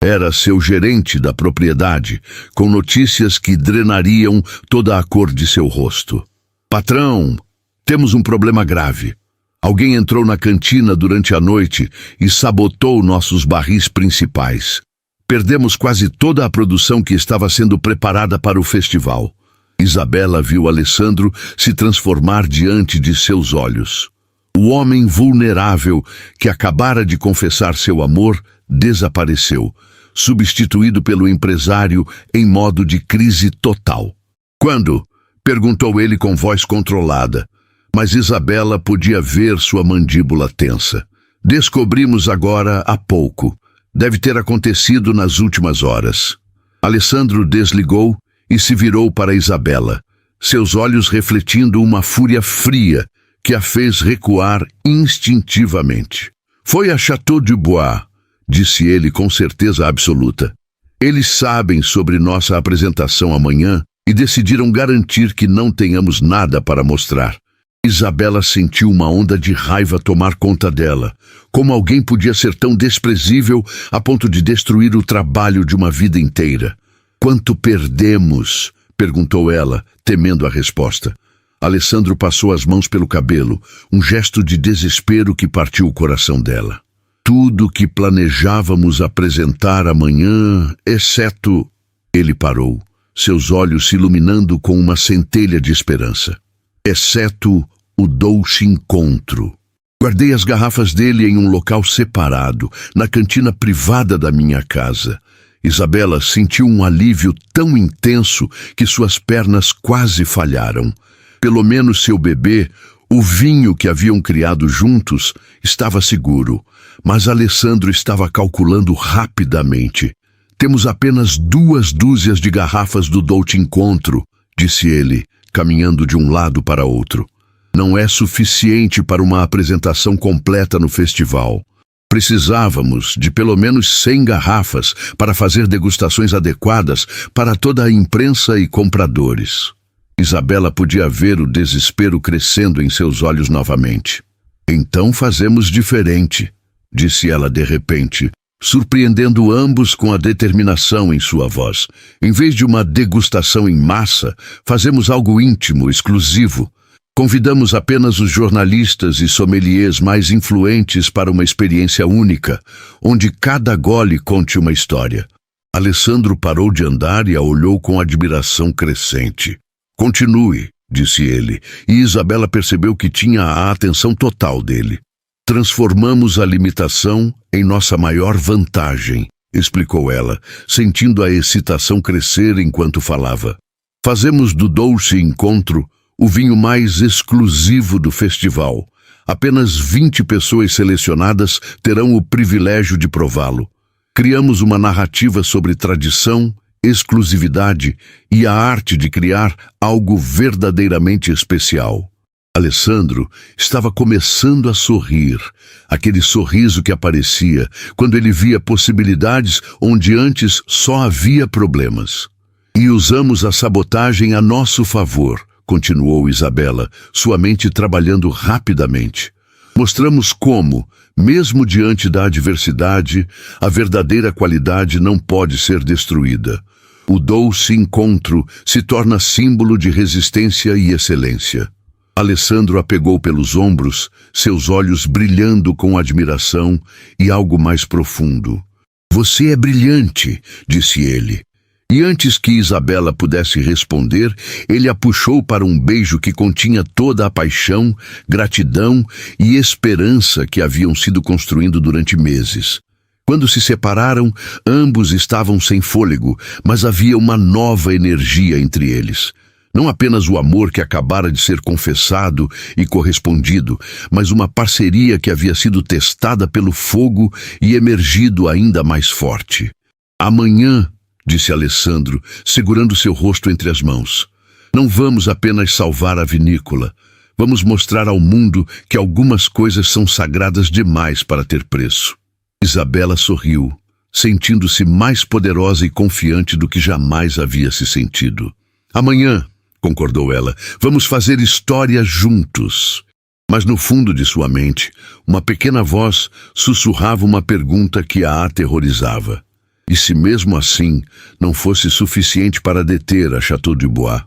Era seu gerente da propriedade, com notícias que drenariam toda a cor de seu rosto. Patrão, temos um problema grave. Alguém entrou na cantina durante a noite e sabotou nossos barris principais. Perdemos quase toda a produção que estava sendo preparada para o festival. Isabela viu Alessandro se transformar diante de seus olhos. O homem vulnerável que acabara de confessar seu amor desapareceu, substituído pelo empresário em modo de crise total. Quando? Perguntou ele com voz controlada, mas Isabela podia ver sua mandíbula tensa. Descobrimos agora há pouco. Deve ter acontecido nas últimas horas. Alessandro desligou e se virou para Isabela, seus olhos refletindo uma fúria fria que a fez recuar instintivamente. Foi a Chateau du Bois, disse ele com certeza absoluta. Eles sabem sobre nossa apresentação amanhã e decidiram garantir que não tenhamos nada para mostrar. Isabela sentiu uma onda de raiva tomar conta dela. Como alguém podia ser tão desprezível a ponto de destruir o trabalho de uma vida inteira? Quanto perdemos? Perguntou ela, temendo a resposta. Alessandro passou as mãos pelo cabelo, um gesto de desespero que partiu o coração dela. Tudo o que planejávamos apresentar amanhã, exceto... Ele parou, seus olhos se iluminando com uma centelha de esperança. Exceto o Dolce Encontro. Guardei as garrafas dele em um local separado, na cantina privada da minha casa. Isabela sentiu um alívio tão intenso que suas pernas quase falharam. Pelo menos seu bebê, o vinho que haviam criado juntos, estava seguro, mas Alessandro estava calculando rapidamente. Temos apenas 2 dúzias de garrafas do Dolce Encontro, disse ele, caminhando de um lado para outro. Não é suficiente para uma apresentação completa no festival. Precisávamos de pelo menos 100 garrafas para fazer degustações adequadas para toda a imprensa e compradores. Isabela podia ver o desespero crescendo em seus olhos novamente. Então fazemos diferente, disse ela de repente, surpreendendo ambos com a determinação em sua voz. Em vez de uma degustação em massa, fazemos algo íntimo, exclusivo. Convidamos apenas os jornalistas e sommeliers mais influentes para uma experiência única, onde cada gole conte uma história. Alessandro parou de andar e a olhou com admiração crescente. Continue, disse ele, e Isabela percebeu que tinha a atenção total dele. Transformamos a limitação em nossa maior vantagem, explicou ela, sentindo a excitação crescer enquanto falava. Fazemos do Dolce Encontro o vinho mais exclusivo do festival. Apenas 20 pessoas selecionadas terão o privilégio de prová-lo. Criamos uma narrativa sobre tradição, exclusividade e a arte de criar algo verdadeiramente especial. Alessandro estava começando a sorrir, aquele sorriso que aparecia quando ele via possibilidades onde antes só havia problemas. E usamos a sabotagem a nosso favor, continuou Isabela, sua mente trabalhando rapidamente. Mostramos como, mesmo diante da adversidade, a verdadeira qualidade não pode ser destruída. O Dolce Encontro se torna símbolo de resistência e excelência. Alessandro a pegou pelos ombros, seus olhos brilhando com admiração e algo mais profundo. Você é brilhante, disse ele. E antes que Isabela pudesse responder, ele a puxou para um beijo que continha toda a paixão, gratidão e esperança que haviam sido construindo durante meses. Quando se separaram, ambos estavam sem fôlego, mas havia uma nova energia entre eles. Não apenas o amor que acabara de ser confessado e correspondido, mas uma parceria que havia sido testada pelo fogo e emergido ainda mais forte. Amanhã, disse Alessandro, segurando seu rosto entre as mãos. Não vamos apenas salvar a vinícola. Vamos mostrar ao mundo que algumas coisas são sagradas demais para ter preço. Isabela sorriu, sentindo-se mais poderosa e confiante do que jamais havia se sentido. Amanhã, concordou ela, vamos fazer história juntos. Mas no fundo de sua mente, uma pequena voz sussurrava uma pergunta que a aterrorizava. E se mesmo assim não fosse suficiente para deter a Chateau du Bois?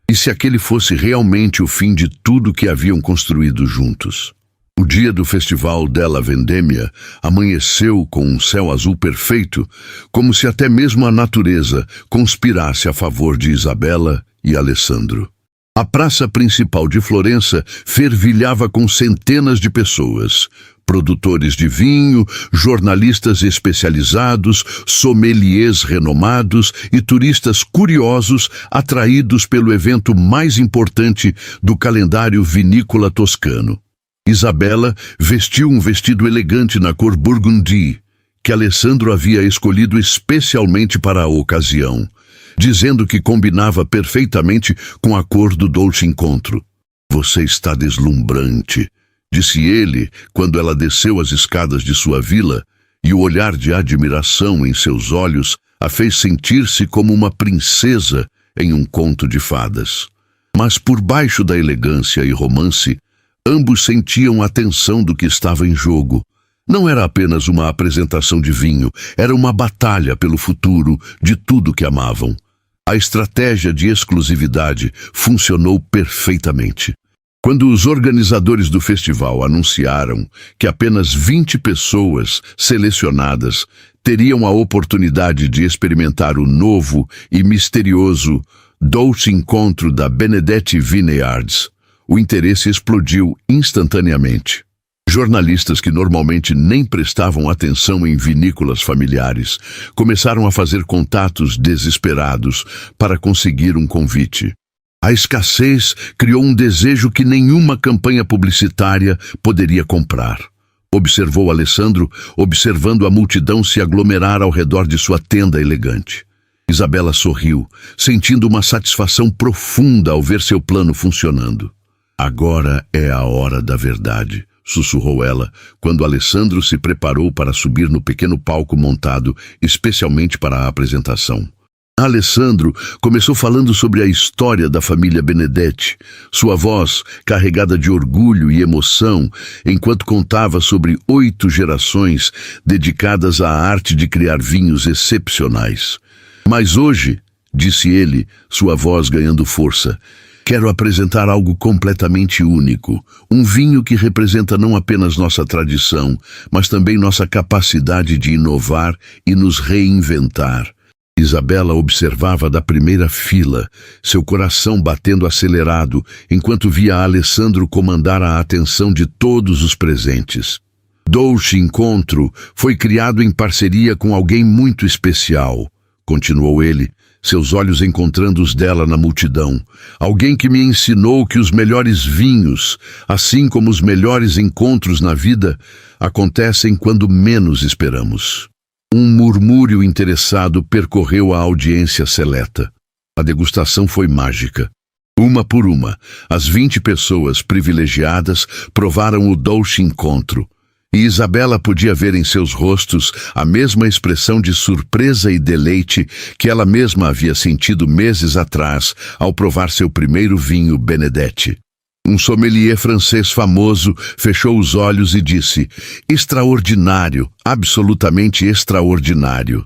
E se aquele fosse realmente o fim de tudo que haviam construído juntos? O dia do Festival della Vendemmia amanheceu com um céu azul perfeito, como se até mesmo a natureza conspirasse a favor de Isabela e Alessandro. A praça principal de Florença fervilhava com centenas de pessoas. Produtores de vinho, jornalistas especializados, sommeliers renomados e turistas curiosos atraídos pelo evento mais importante do calendário vinícola toscano. Isabela vestiu um vestido elegante na cor burgundy, que Alessandro havia escolhido especialmente para a ocasião, dizendo que combinava perfeitamente com a cor do Dolce Encontro. Você está deslumbrante, disse ele quando ela desceu as escadas de sua vila, e o olhar de admiração em seus olhos a fez sentir-se como uma princesa em um conto de fadas. Mas por baixo da elegância e romance, ambos sentiam a tensão do que estava em jogo. Não era apenas uma apresentação de vinho, era uma batalha pelo futuro de tudo que amavam. A estratégia de exclusividade funcionou perfeitamente. Quando os organizadores do festival anunciaram que apenas 20 pessoas selecionadas teriam a oportunidade de experimentar o novo e misterioso Dolce Encontro da Benedetti Vineyards, o interesse explodiu instantaneamente. Jornalistas que normalmente nem prestavam atenção em vinícolas familiares começaram a fazer contatos desesperados para conseguir um convite. A escassez criou um desejo que nenhuma campanha publicitária poderia comprar. Observou Alessandro, observando a multidão se aglomerar ao redor de sua tenda elegante. Isabela sorriu, sentindo uma satisfação profunda ao ver seu plano funcionando. Agora é a hora da verdade, sussurrou ela, quando Alessandro se preparou para subir no pequeno palco montado especialmente para a apresentação. Alessandro começou falando sobre a história da família Benedetti, sua voz carregada de orgulho e emoção, enquanto contava sobre 8 gerações dedicadas à arte de criar vinhos excepcionais. Mas hoje, disse ele, sua voz ganhando força, quero apresentar algo completamente único, um vinho que representa não apenas nossa tradição, mas também nossa capacidade de inovar e nos reinventar. Isabela observava da primeira fila, seu coração batendo acelerado, enquanto via Alessandro comandar a atenção de todos os presentes. Dolce Encontro foi criado em parceria com alguém muito especial, continuou ele, seus olhos encontrando os dela na multidão. Alguém que me ensinou que os melhores vinhos, assim como os melhores encontros na vida, acontecem quando menos esperamos. Um murmúrio interessado percorreu a audiência seleta. A degustação foi mágica. Uma por uma, as 20 pessoas privilegiadas provaram o Dolce Encontro. E Isabela podia ver em seus rostos a mesma expressão de surpresa e deleite que ela mesma havia sentido meses atrás ao provar seu primeiro vinho Benedetti. Um sommelier francês famoso fechou os olhos e disse: extraordinário, absolutamente extraordinário.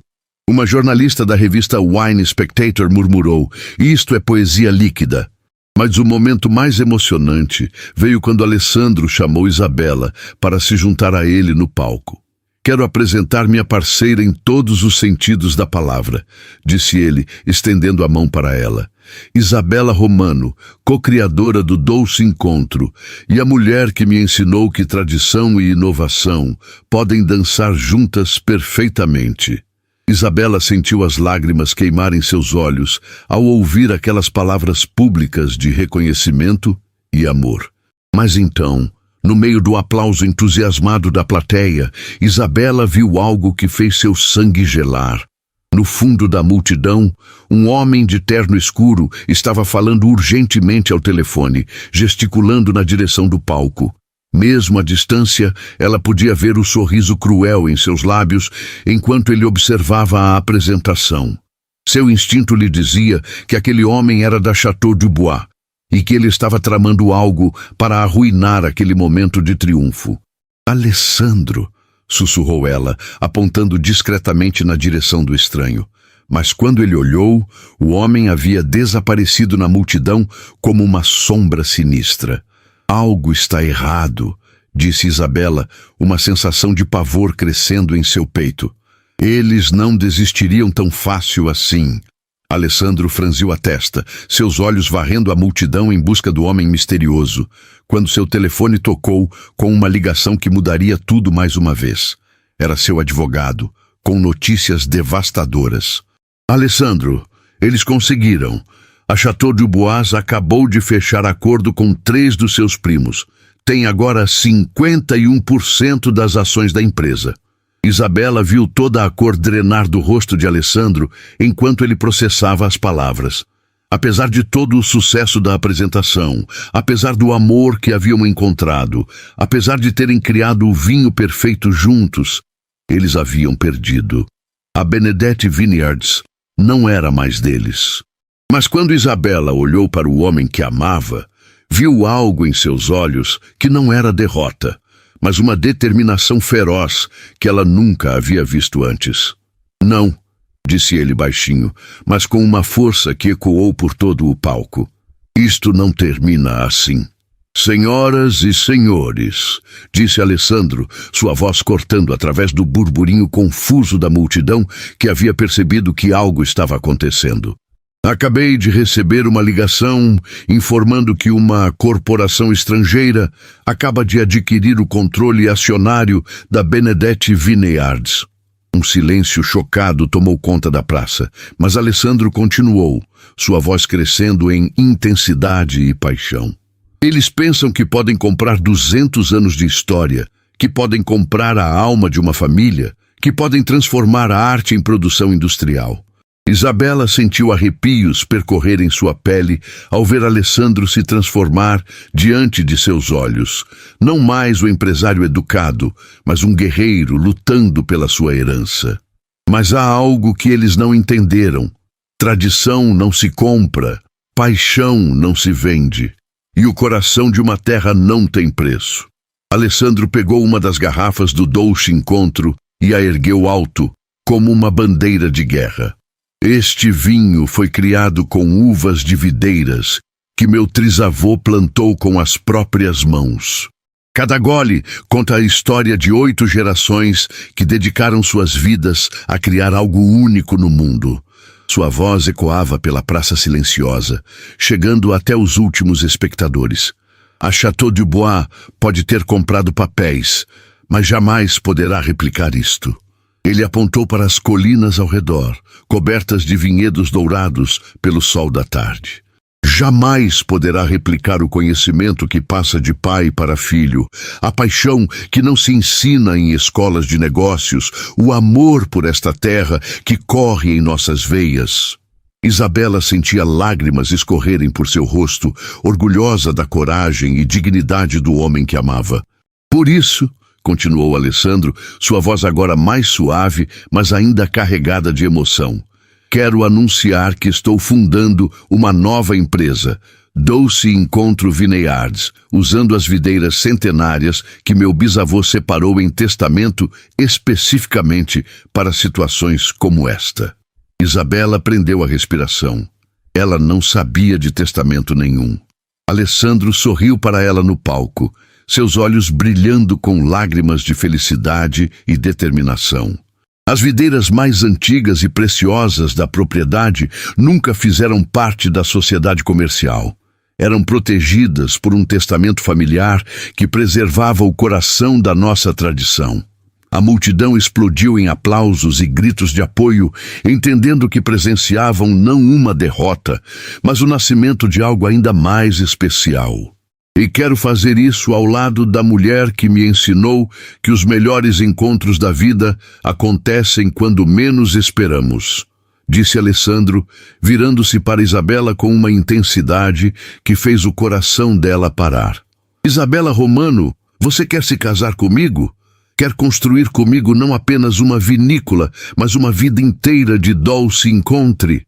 Uma jornalista da revista Wine Spectator murmurou: isto é poesia líquida. Mas o momento mais emocionante veio quando Alessandro chamou Isabela para se juntar a ele no palco. Quero apresentar minha parceira em todos os sentidos da palavra, disse ele, estendendo a mão para ela. Isabela Romano, co-criadora do Dolce Encontro, e a mulher que me ensinou que tradição e inovação podem dançar juntas perfeitamente. Isabela sentiu as lágrimas queimarem seus olhos ao ouvir aquelas palavras públicas de reconhecimento e amor. Mas então, no meio do aplauso entusiasmado da plateia, Isabela viu algo que fez seu sangue gelar. No fundo da multidão, um homem de terno escuro estava falando urgentemente ao telefone, gesticulando na direção do palco. Mesmo à distância, ela podia ver o sorriso cruel em seus lábios enquanto ele observava a apresentação. Seu instinto lhe dizia que aquele homem era da Chateau du Bois e que ele estava tramando algo para arruinar aquele momento de triunfo. Alessandro, sussurrou ela, apontando discretamente na direção do estranho. Mas quando ele olhou, o homem havia desaparecido na multidão como uma sombra sinistra. Algo está errado, disse Isabela, uma sensação de pavor crescendo em seu peito. Eles não desistiriam tão fácil assim. Alessandro franziu a testa, seus olhos varrendo a multidão em busca do homem misterioso, quando seu telefone tocou com uma ligação que mudaria tudo mais uma vez. Era seu advogado, com notícias devastadoras. Alessandro, eles conseguiram. A Chateau du Bois acabou de fechar acordo com 3 dos seus primos. Tem agora 51% das ações da empresa. Isabela viu toda a cor drenar do rosto de Alessandro enquanto ele processava as palavras. Apesar de todo o sucesso da apresentação, apesar do amor que haviam encontrado, apesar de terem criado o vinho perfeito juntos, eles haviam perdido. A Benedetti Vineyards não era mais deles. Mas quando Isabela olhou para o homem que amava, viu algo em seus olhos que não era derrota, mas uma determinação feroz que ela nunca havia visto antes. Não, disse ele baixinho, mas com uma força que ecoou por todo o palco. Isto não termina assim. Senhoras e senhores, disse Alessandro, sua voz cortando através do burburinho confuso da multidão que havia percebido que algo estava acontecendo. Acabei de receber uma ligação informando que uma corporação estrangeira acaba de adquirir o controle acionário da Benedetti Vineyards. Um silêncio chocado tomou conta da praça, mas Alessandro continuou, sua voz crescendo em intensidade e paixão. Eles pensam que podem comprar 200 anos de história, que podem comprar a alma de uma família, que podem transformar a arte em produção industrial. Isabela sentiu arrepios percorrerem sua pele ao ver Alessandro se transformar diante de seus olhos. Não mais o empresário educado, mas um guerreiro lutando pela sua herança. Mas há algo que eles não entenderam. Tradição não se compra, paixão não se vende, e o coração de uma terra não tem preço. Alessandro pegou uma das garrafas do Dolce Encontro e a ergueu alto, como uma bandeira de guerra. Este vinho foi criado com uvas de videiras, que meu trisavô plantou com as próprias mãos. Cada gole conta a história de 8 gerações que dedicaram suas vidas a criar algo único no mundo. Sua voz ecoava pela praça silenciosa, chegando até os últimos espectadores. A Chateau du Bois pode ter comprado papéis, mas jamais poderá replicar isto. Ele apontou para as colinas ao redor, cobertas de vinhedos dourados pelo sol da tarde. Jamais poderá replicar o conhecimento que passa de pai para filho, a paixão que não se ensina em escolas de negócios, o amor por esta terra que corre em nossas veias. Isabela sentia lágrimas escorrerem por seu rosto, orgulhosa da coragem e dignidade do homem que amava. Por isso, continuou Alessandro, sua voz agora mais suave, mas ainda carregada de emoção, quero anunciar que estou fundando uma nova empresa, Dolce Encontro Vineyards, usando as videiras centenárias que meu bisavô separou em testamento especificamente para situações como esta. Isabela prendeu a respiração. Ela não sabia de testamento nenhum. Alessandro sorriu para ela no palco, seus olhos brilhando com lágrimas de felicidade e determinação. As videiras mais antigas e preciosas da propriedade nunca fizeram parte da sociedade comercial. Eram protegidas por um testamento familiar que preservava o coração da nossa tradição. A multidão explodiu em aplausos e gritos de apoio, entendendo que presenciavam não uma derrota, mas o nascimento de algo ainda mais especial. E quero fazer isso ao lado da mulher que me ensinou que os melhores encontros da vida acontecem quando menos esperamos, disse Alessandro, virando-se para Isabela com uma intensidade que fez o coração dela parar. Isabela Romano, você quer se casar comigo? Quer construir comigo não apenas uma vinícola, mas uma vida inteira de Dolce Encontro?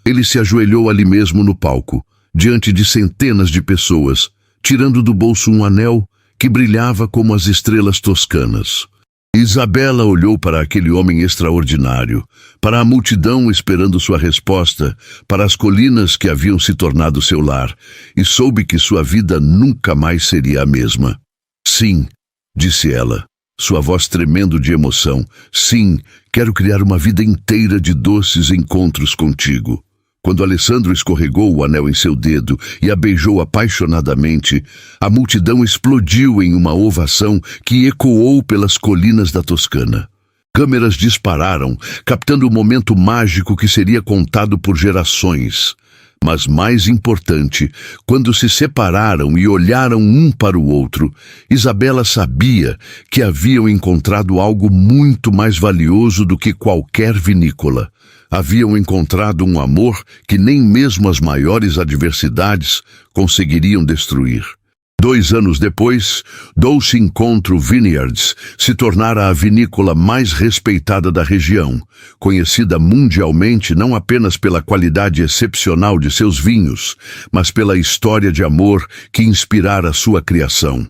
Ele se ajoelhou ali mesmo no palco, diante de centenas de pessoas, tirando do bolso um anel que brilhava como as estrelas toscanas. Isabela olhou para aquele homem extraordinário, para a multidão esperando sua resposta, para as colinas que haviam se tornado seu lar, e soube que sua vida nunca mais seria a mesma. Sim, disse ela, sua voz tremendo de emoção. Sim, quero criar uma vida inteira de doces encontros contigo. Quando Alessandro escorregou o anel em seu dedo e a beijou apaixonadamente, a multidão explodiu em uma ovação que ecoou pelas colinas da Toscana. Câmeras dispararam, captando o momento mágico que seria contado por gerações. Mas mais importante, quando se separaram e olharam um para o outro, Isabela sabia que haviam encontrado algo muito mais valioso do que qualquer vinícola. Haviam encontrado um amor que nem mesmo as maiores adversidades conseguiriam destruir. 2 anos depois, Dolce Encontro Vineyards se tornara a vinícola mais respeitada da região, conhecida mundialmente não apenas pela qualidade excepcional de seus vinhos, mas pela história de amor que inspirara sua criação.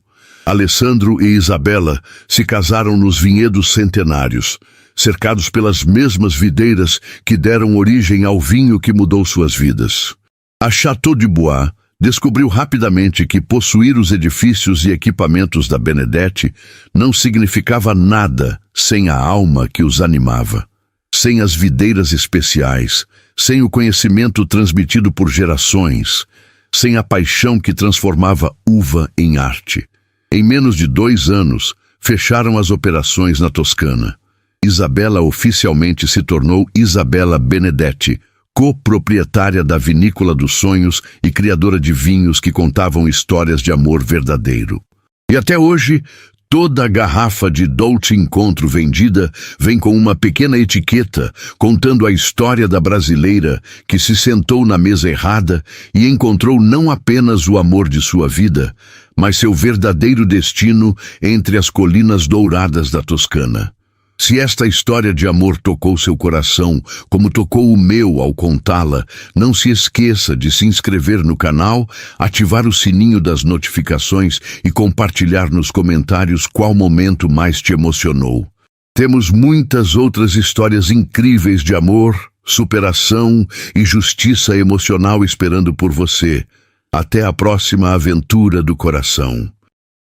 Alessandro e Isabela se casaram nos vinhedos centenários, cercados pelas mesmas videiras que deram origem ao vinho que mudou suas vidas. A Chateau du Bois descobriu rapidamente que possuir os edifícios e equipamentos da Benedetti não significava nada sem a alma que os animava. Sem as videiras especiais, sem o conhecimento transmitido por gerações, sem a paixão que transformava uva em arte. Em menos de 2 anos, fecharam as operações na Toscana. Isabela oficialmente se tornou Isabela Benedetti, coproprietária da Vinícola dos Sonhos e criadora de vinhos que contavam histórias de amor verdadeiro. E até hoje, toda a garrafa de Dolce Encontro vendida vem com uma pequena etiqueta contando a história da brasileira que se sentou na mesa errada e encontrou não apenas o amor de sua vida, mas seu verdadeiro destino entre as colinas douradas da Toscana. Se esta história de amor tocou seu coração, como tocou o meu ao contá-la, não se esqueça de se inscrever no canal, ativar o sininho das notificações e compartilhar nos comentários qual momento mais te emocionou. Temos muitas outras histórias incríveis de amor, superação e justiça emocional esperando por você. Até a próxima aventura do coração.